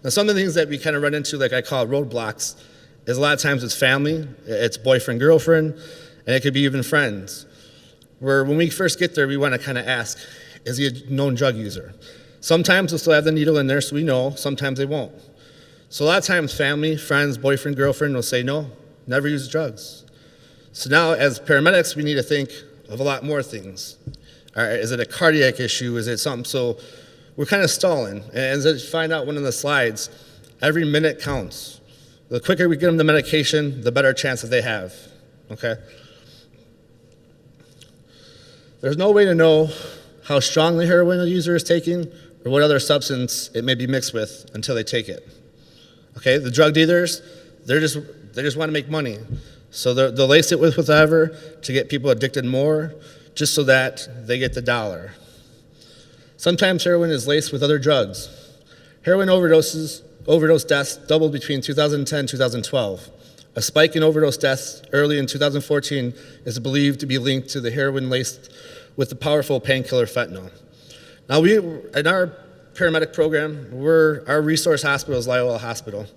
Now, some of the things that we kind of run into, like I call roadblocks, is a lot of times it's family, it's boyfriend, girlfriend, and it could be even friends. Where when we first get there, we want to kind of ask, is he a known drug user? Sometimes they'll still have the needle in there, so we know, sometimes they won't. So a lot of times family, friends, boyfriend, girlfriend will say, no, never use drugs. So now as paramedics, we need to think of a lot more things. All right, is it a cardiac issue? Is it something? So we're kind of stalling. And as you find out one of the slides, every minute counts. The quicker we get them the medication, the better chance that they have, okay? There's no way to know how strong the heroin the user is taking or what other substance it may be mixed with until they take it. Okay, the drug dealers, they just want to make money. So they'll lace it with whatever to get people addicted more, just so that they get the dollar. Sometimes heroin is laced with other drugs. Heroin overdose deaths doubled between 2010 and 2012. A spike in overdose deaths early in 2014 is believed to be linked to the heroin laced with the powerful painkiller fentanyl. Now, in our paramedic program, our resource hospital is Loyola Hospital.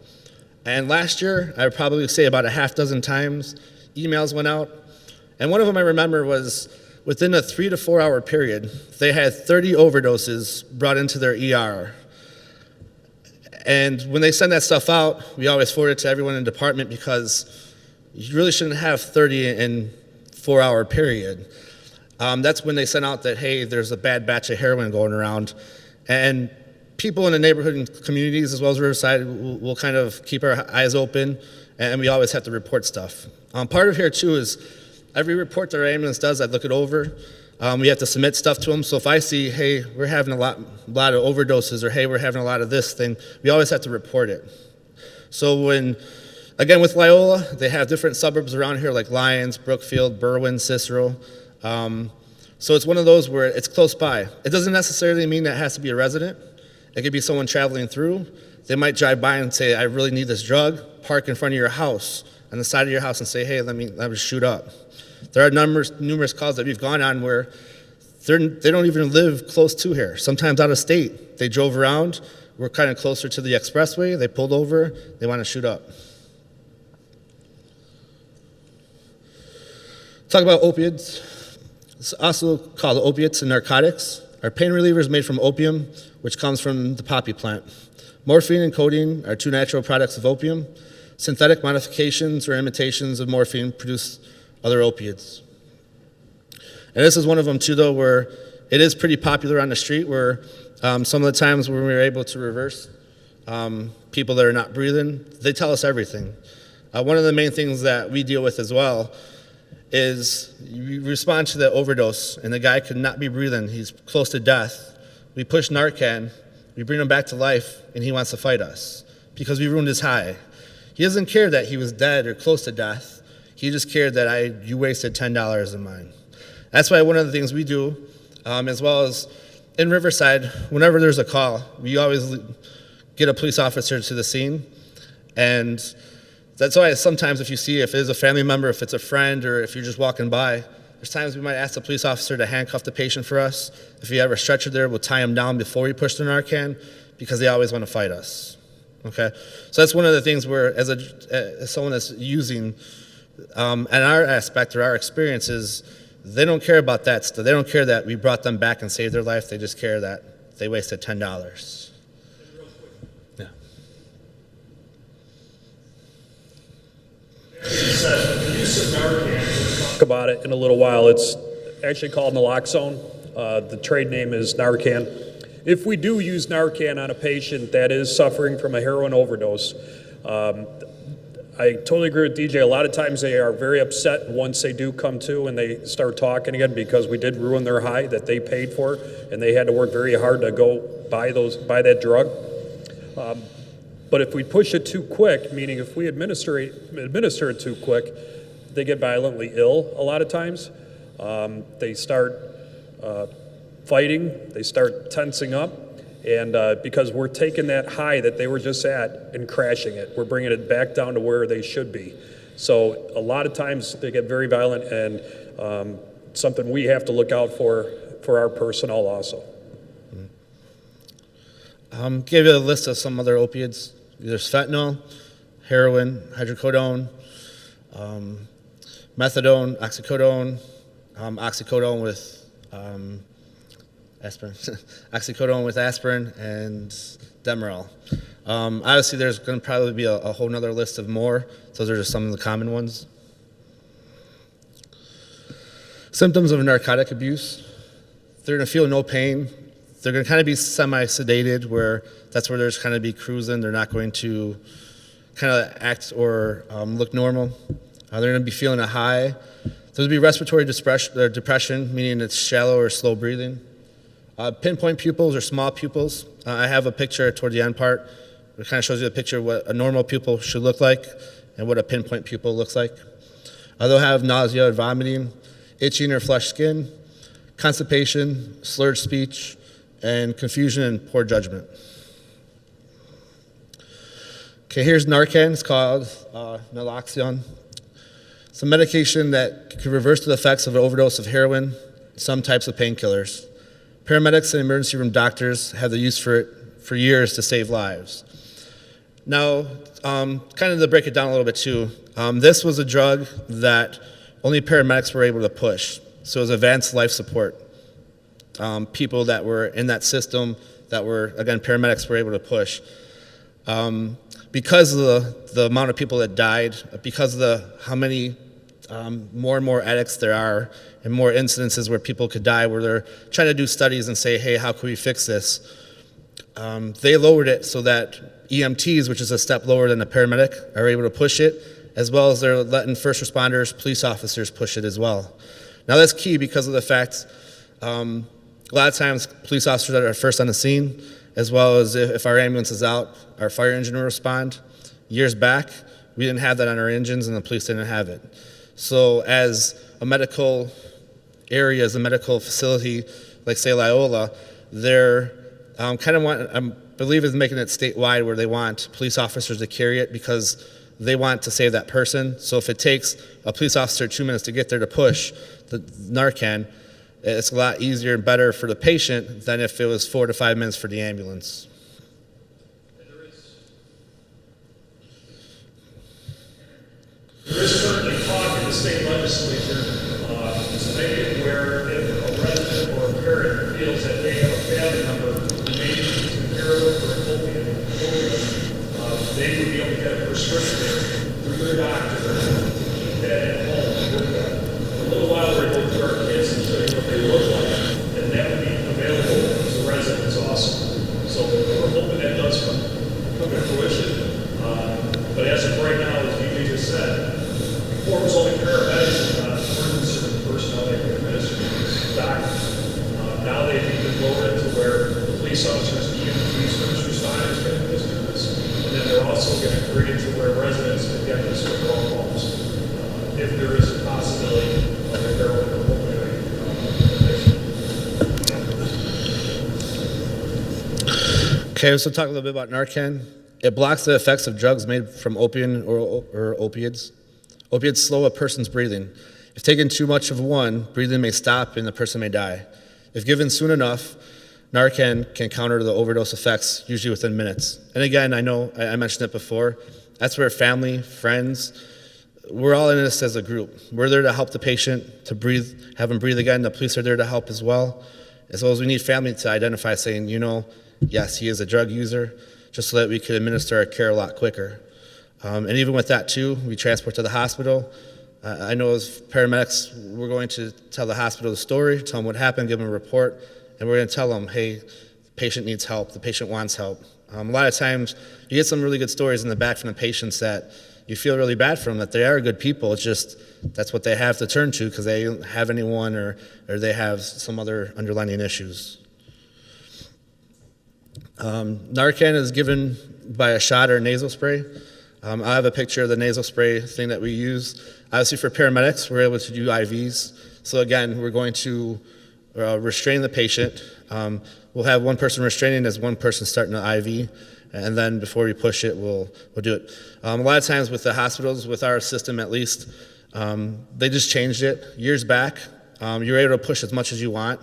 And last year, I would probably say about a half dozen times, emails went out. And one of them I remember was within a 3 to 4 hour period, they had 30 overdoses brought into their ER. And when they send that stuff out, we always forward it to everyone in the department because you really shouldn't have 30 in 4 hour period. That's when they sent out that, hey, there's a bad batch of heroin going around. And people in the neighborhood and communities, as well as Riverside, will kind of keep our eyes open, and we always have to report stuff. Part of here, too, is every report that our ambulance does, I look it over. We have to submit stuff to them. So if I see, hey, we're having a lot of overdoses, or hey, we're having a lot of this thing, we always have to report it. So again, with Loyola, they have different suburbs around here like Lyons, Brookfield, Berwyn, Cicero. So it's one of those where it's close by. It doesn't necessarily mean that it has to be a resident. It could be someone traveling through. They might drive by and say, I really need this drug, park in front of your house, on the side of your house and say, hey, let me shoot up. There are numerous calls that we've gone on where they don't even live close to here. Sometimes out of state. They drove around. We're kind of closer to the expressway. They pulled over. They want to shoot up. Talk about opioids. It's also called opiates and narcotics. Our pain relievers made from opium, which comes from the poppy plant. Morphine and codeine are two natural products of opium. Synthetic modifications or imitations of morphine produce other opiates. And this is one of them too, though, where it is pretty popular on the street, where some of the times when we were able to reverse people that are not breathing, they tell us everything. One of the main things that we deal with as well is you respond to the overdose and the guy could not be breathing, he's close to death. We push Narcan, we bring him back to life, and he wants to fight us because we ruined his high. He doesn't care that he was dead or close to death. He just cared that you wasted $10 of mine. That's why one of the things we do, as well as in Riverside, whenever there's a call, we always get a police officer to the scene. And that's why sometimes if it is a family member, if it's a friend, or if you're just walking by, there's times we might ask the police officer to handcuff the patient for us. If we have a stretcher there, we'll tie him down before we push the Narcan because they always want to fight us. Okay? So that's one of the things where, as someone that's using, and our aspect or our experience is, they don't care about that stuff. They don't care that we brought them back and saved their life. They just care that they wasted $10. Yeah. The use of Narcan, we'll talk about it in a little while. It's actually called naloxone. The trade name is Narcan. If we do use Narcan on a patient that is suffering from a heroin overdose, I totally agree with DJ. A lot of times they are very upset once they do come to and they start talking again because we did ruin their high that they paid for, and they had to work very hard to go buy that drug. But if we push it too quick, meaning if we administer it too quick, they get violently ill a lot of times. They start fighting, they start tensing up. And because we're taking that high that they were just at and crashing it, we're bringing it back down to where they should be. So a lot of times they get very violent, and something we have to look out for our personnel also. Give you a list of some other opiates. There's fentanyl, heroin, hydrocodone, methadone, oxycodone, oxycodone with aspirin, oxycodone with aspirin, and Demerol. Obviously, there's going to probably be a whole nother list of more. Those are just some of the common ones. Symptoms of narcotic abuse. They're going to feel no pain. They're going to kind of be semi-sedated, where that's where they're just kind of be cruising. They're not going to kind of act or look normal. They're going to be feeling a high. There'll be respiratory depression, meaning it's shallow or slow breathing. Pinpoint pupils or small pupils. I have a picture toward the end part. It kind of shows you a picture of what a normal pupil should look like and what a pinpoint pupil looks like. They'll have nausea, vomiting, itching or flushed skin, constipation, slurred speech, and confusion and poor judgment. Okay, here's Narcan. It's called naloxone. It's a medication that can reverse the effects of an overdose of heroin, some types of painkillers. Paramedics and emergency room doctors have the use for it for years to save lives. Now, kind of to break it down a little bit too, this was a drug that only paramedics were able to push. So it was advanced life support. People that were in that system that were, again, paramedics were able to push. Because of the amount of people that died, because of how many more and more addicts there are, and more incidences where people could die, where they're trying to do studies and say, hey, how can we fix this? They lowered it so that EMTs, which is a step lower than a paramedic, are able to push it, as well as they're letting first responders, police officers push it as well. Now that's key because of the fact a lot of times police officers that are first on the scene, as well as if our ambulance is out, our fire engine will respond. Years back, we didn't have that on our engines and the police didn't have it. So as a medical area, as a medical facility, like say Loyola, they're kind of I believe is making it statewide where they want police officers to carry it because they want to save that person. So if it takes a police officer 2 minutes to get there to push the Narcan, it's a lot easier and better for the patient than if it was 4 to 5 minutes for the ambulance. There is currently talk in the state legislature to make it where if a resident or a parent feels that they have a family member who may be using heroin or an opioid, they would be able to get a prescription through their doctor to keep that at home with them. For a little while, we're able to put our kids and show you what they look like, and that would be available to residents also. So we're hoping that does come to fruition. But as of right now, as DJ just said, before it was only paramedics and emergency personnel that could administer these doctors. Now they've even lowered it to where police officers, EMTs, first responders can administer this. And then they're also going to create it to where residents can get this with their own homes. If there is a possibility of a heroin or opioid addiction. Okay, so talk a little bit about Narcan. It blocks the effects of drugs made from opium or opiates. Opiates slow a person's breathing. If taken too much of one, breathing may stop and the person may die. If given soon enough, Narcan can counter the overdose effects, usually within minutes. And again, I know I mentioned it before, that's where family, friends, we're all in this as a group. We're there to help the patient, to breathe, have them breathe again. The police are there to help as well as we need family to identify saying, yes, he is a drug user, just so that we could administer our care a lot quicker. And even with that too, we transport to the hospital. I know as paramedics, we're going to tell the hospital the story, tell them what happened, give them a report, and we're going to tell them, hey, the patient needs help, the patient wants help. A lot of times, you get some really good stories in the back from the patients that you feel really bad for them, that they are good people, it's just that's what they have to turn to because they don't have anyone or they have some other underlying issues. Narcan is given by a shot or a nasal spray. I have a picture of the nasal spray thing that we use. Obviously for paramedics, we're able to do IVs. So again, we're going to restrain the patient. We'll have one person restraining as one person starting the IV, and then before we push it, we'll do it. A lot of times with the hospitals, with our system at least, they just changed it. Years back, you're able to push as much as you want.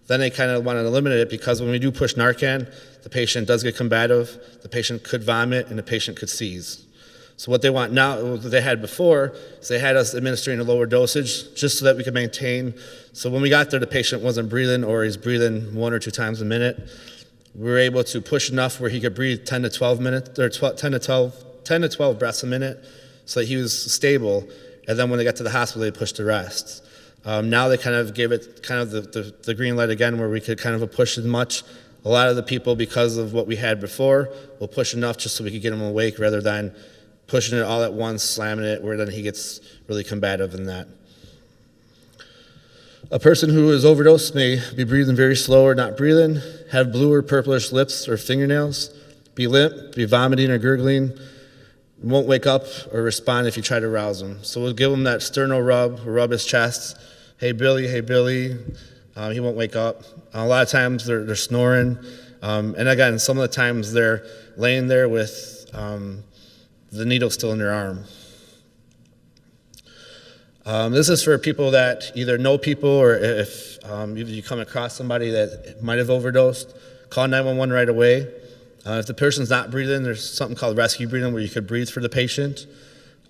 Then they kind of wanted to limit it because when we do push Narcan, the patient does get combative, the patient could vomit, and the patient could seize. So what they want now, what they had before, is they had us administering a lower dosage just so that we could maintain. So when we got there, the patient wasn't breathing or he's breathing 1 or 2 times a minute. We were able to push enough where he could breathe 10 to 12 minutes, or 10 to 12 breaths a minute so that he was stable. And then when they got to the hospital, they pushed the rest. Now they kind of gave it kind of the green light again where we could kind of push as much. A lot of the people, because of what we had before, will push enough just so we could get him awake rather than pushing it all at once, slamming it, where then he gets really combative in that. A person who is overdosed may be breathing very slow or not breathing, have blue or purplish lips or fingernails, be limp, be vomiting or gurgling, won't wake up or respond if you try to rouse him. So we'll give him that sternal rub his chest. Hey, Billy. He won't wake up. A lot of times they're snoring. And again, some of the times they're laying there with the needle's still in their arm. This is for people that either know people, or if you come across somebody that might have overdosed, call 911 right away. If the person's not breathing, there's something called rescue breathing where you could breathe for the patient.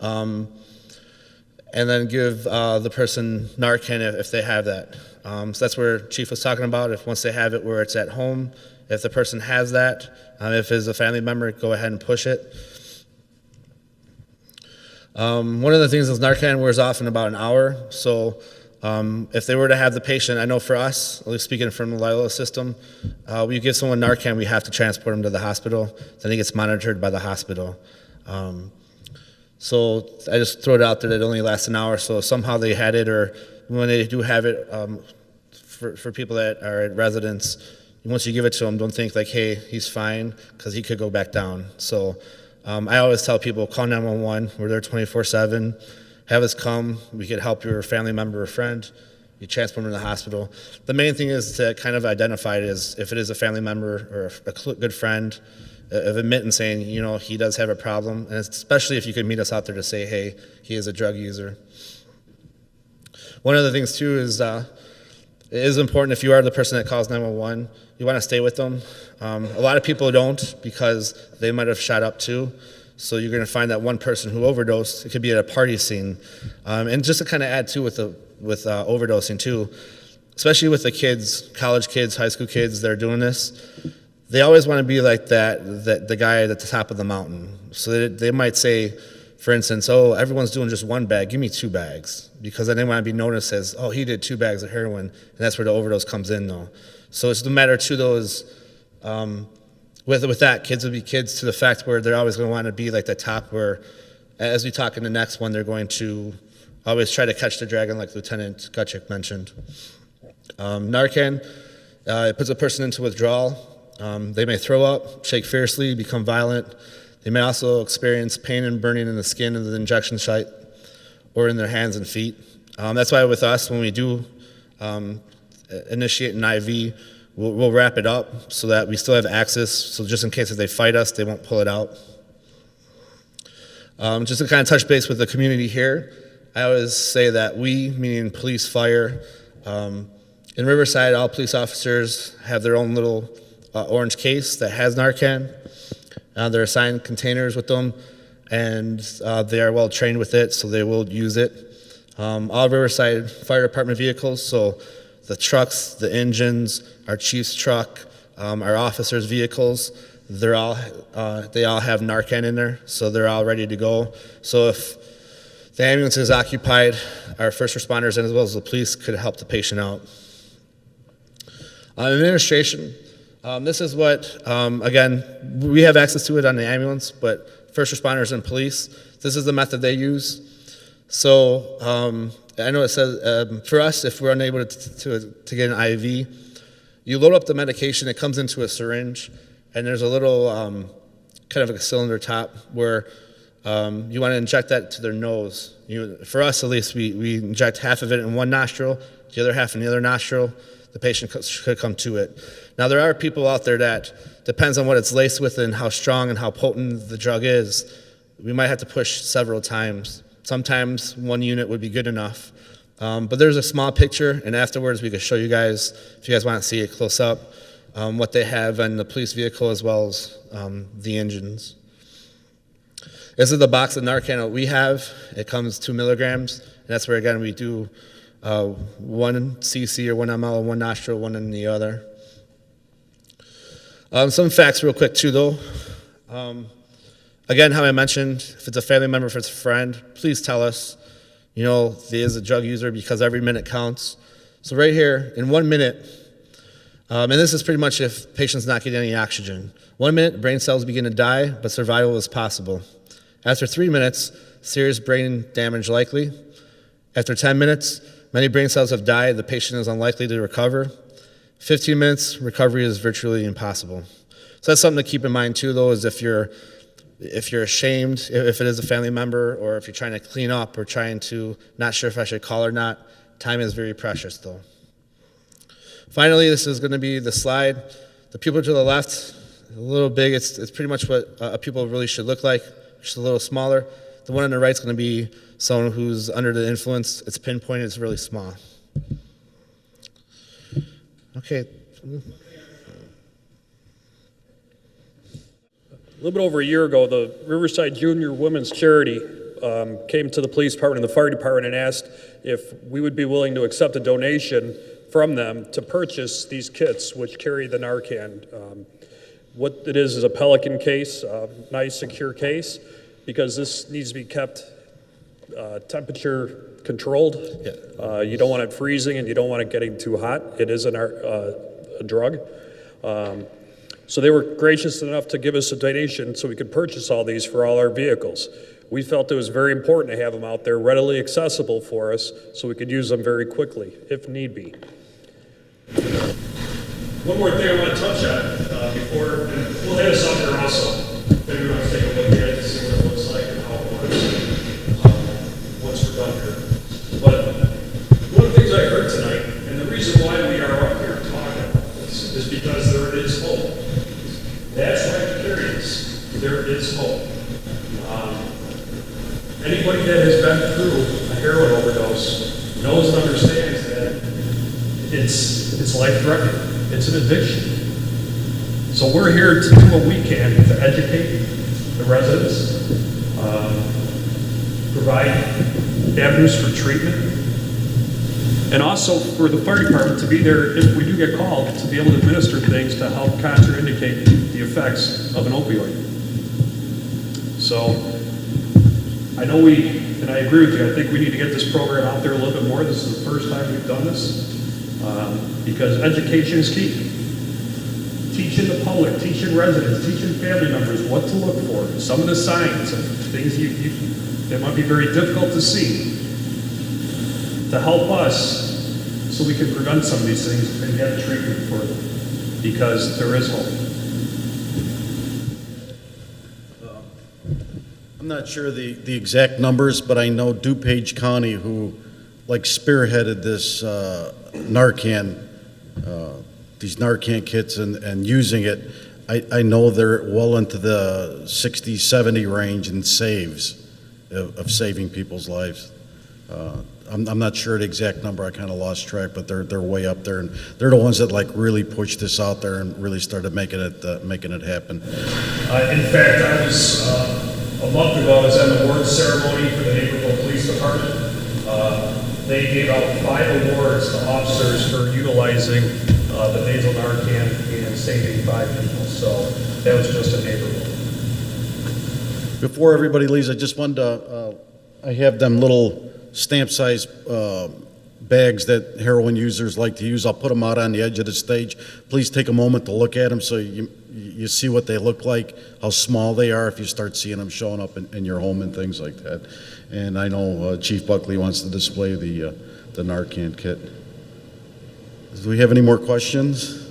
And then give the person Narcan if they have that. So that's where Chief was talking about, if once they have it where it's at home, if the person has that, if it's a family member, go ahead and push it. One of the things is Narcan wears off in about an hour. So if they were to have the patient, I know for us, at least speaking from the Lila system, we give someone Narcan, we have to transport them to the hospital. Then he gets monitored by the hospital. So I just throw it out there that it only lasts an hour. So somehow they had it, or when they do have it, for people that are at residence, once you give it to them, don't think like, hey, he's fine, because he could go back down. So I always tell people, call 911. We're there 24/7. Have us come. We could help your family member or friend. You transport them to the hospital. The main thing is to kind of identify it as if it is a family member or a good friend, of admitting saying, you know, he does have a problem, and especially if you could meet us out there to say, hey, he is a drug user. One of the things too is it is important, if you are the person that calls 911, you want to stay with them. A lot of people don't, because they might have shot up too. So you're going to find that one person who overdosed, it could be at a party scene. And just to kind of add too with overdosing too, especially with the kids, college kids, high school kids that are doing this, they always want to be like the guy at the top of the mountain. So they might say, for instance, oh, everyone's doing just one bag, give me 2 bags. Because then they want to be noticed as, oh, he did 2 bags of heroin, and that's where the overdose comes in though. So it's the matter to those, with that, kids will be kids to the fact where they're always going to want to be like the top, where, as we talk in the next one, they're going to always try to catch the dragon like Lieutenant Gutchick mentioned. Narcan, it puts a person into withdrawal. They may throw up, shake fiercely, become violent. They may also experience pain and burning in the skin of the injection site or in their hands and feet. That's why with us, when we do initiate an IV, we'll wrap it up so that we still have access, so just in case if they fight us, they won't pull it out. Just to kind of touch base with the community here, I always say that we, meaning police, fire, in Riverside, all police officers have their own little orange case that has Narcan. They're assigned containers with them, and they are well trained with it, so they will use it. All Riverside Fire Department vehicles, so the trucks, the engines, our chief's truck, our officers' vehicles, they all have Narcan in there, so they're all ready to go. So if the ambulance is occupied, our first responders and as well as the police could help the patient out. Administration. This is what, again, we have access to it on the ambulance, but first responders and police, this is the method they use. So I know it says, for us, if we're unable to get an IV, you load up the medication, it comes into a syringe, and there's a little kind of a cylinder top where you want to inject that to their nose. For us, at least, we inject half of it in one nostril, the other half in the other nostril. The patient could come to it. Now, there are people out there that, depends on what it's laced with and how strong and how potent the drug is, we might have to push several times. Sometimes one unit would be good enough. But there's a small picture, and afterwards we could show you guys, if you guys want to see it close up, what they have in the police vehicle as well as the engines. This is the box of Narcan that we have. It comes 2 milligrams, and that's where, again, we do 1 cc or 1 ml in one nostril, 1 in the other. Some facts real quick too though. Again, how I mentioned, if it's a family member, if it's a friend, please tell us, you know, he is a drug user, because every minute counts. So right here, in 1 minute, and this is pretty much if patient's not getting any oxygen. 1 minute, brain cells begin to die, but survival is possible. After 3 minutes, serious brain damage likely. After 10 minutes, many brain cells have died, the patient is unlikely to recover. 15 minutes, recovery is virtually impossible. So that's something to keep in mind too, though, is if you're ashamed, if it is a family member, or if you're trying to clean up or trying to not sure if I should call or not, time is very precious though. Finally, this is going to be the slide. The pupil to the left, a little big, it's pretty much what a pupil really should look like. just a little smaller. The one on the right is going to be someone who's under the influence. It's pinpointed, it's really small. Okay. A little bit over a year ago, the Riverside Junior Women's Charity came to the police department and the fire department and asked if we would be willing to accept a donation from them to purchase these kits which carry the Narcan. What it is a Pelican case, a nice secure case, because this needs to be kept temperature controlled. Yeah. You don't want it freezing and you don't want it getting too hot. It is a drug. So they were gracious enough to give us a donation so we could purchase all these for all our vehicles. We felt it was very important to have them out there readily accessible for us so we could use them very quickly if need be. One more thing I want to touch on before, and we'll have this up here also. If anyone wants to take a look at it to see what it looks like and how it works, once we're done here. But one of the things I heard tonight, and the reason why we are up here talking about this, is because there is hope. That's right, there is hope. Anybody that has been through a heroin overdose knows and understands that it's life-threatening. It's an addiction. So we're here to do what we can to educate the residents, provide avenues for treatment, and also for the fire department to be there if we do get called, to be able to administer things to help contraindicate the effects of an opioid. So I know and I agree with you, I think we need to get this program out there a little bit more. This is the first time we've done this. Because education is key. Teaching the public, teaching residents, teaching family members what to look for. Some of the signs of things that might be very difficult to see, to help us so we can prevent some of these things and get treatment for them, because there is hope. I'm not sure the exact numbers, but I know DuPage County, who spearheaded this Narcan, these Narcan kits and using it, I know they're well into the 60, 70 range in saves of saving people's lives. I'm not sure the exact number, I kind of lost track, but they're way up there, and they're the ones that really pushed this out there and really started making it happen. In fact, I was a month ago, I was at an awards ceremony for the Neighborhood Police Department. They gave out 5 awards to officers for utilizing the nasal Narcan and saving 5 people. So that was just a neighborhood. Before everybody leaves, I just wanted to, I have them little stamp-size bags that heroin users like to use. I'll put them out on the edge of the stage. Please take a moment to look at them so you see what they look like, how small they are if you start seeing them showing up in your home and things like that. And I know Chief Buckley wants to display the Narcan kit. Do we have any more questions?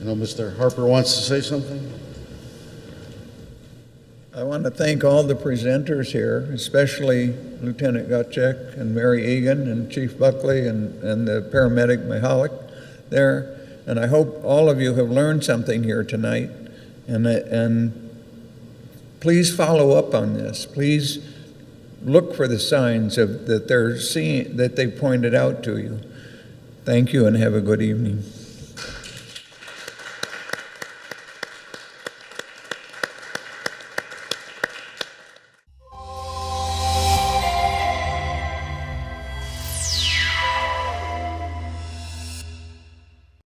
I know Mr. Harper wants to say something. I want to thank all the presenters here, especially Lieutenant Gutchek and Mary Egan and Chief Buckley and the paramedic Mihalik there. And I hope all of you have learned something here tonight. And please follow up on this. Please look for the signs that they're seeing, that they pointed out to you. Thank you and have a good evening.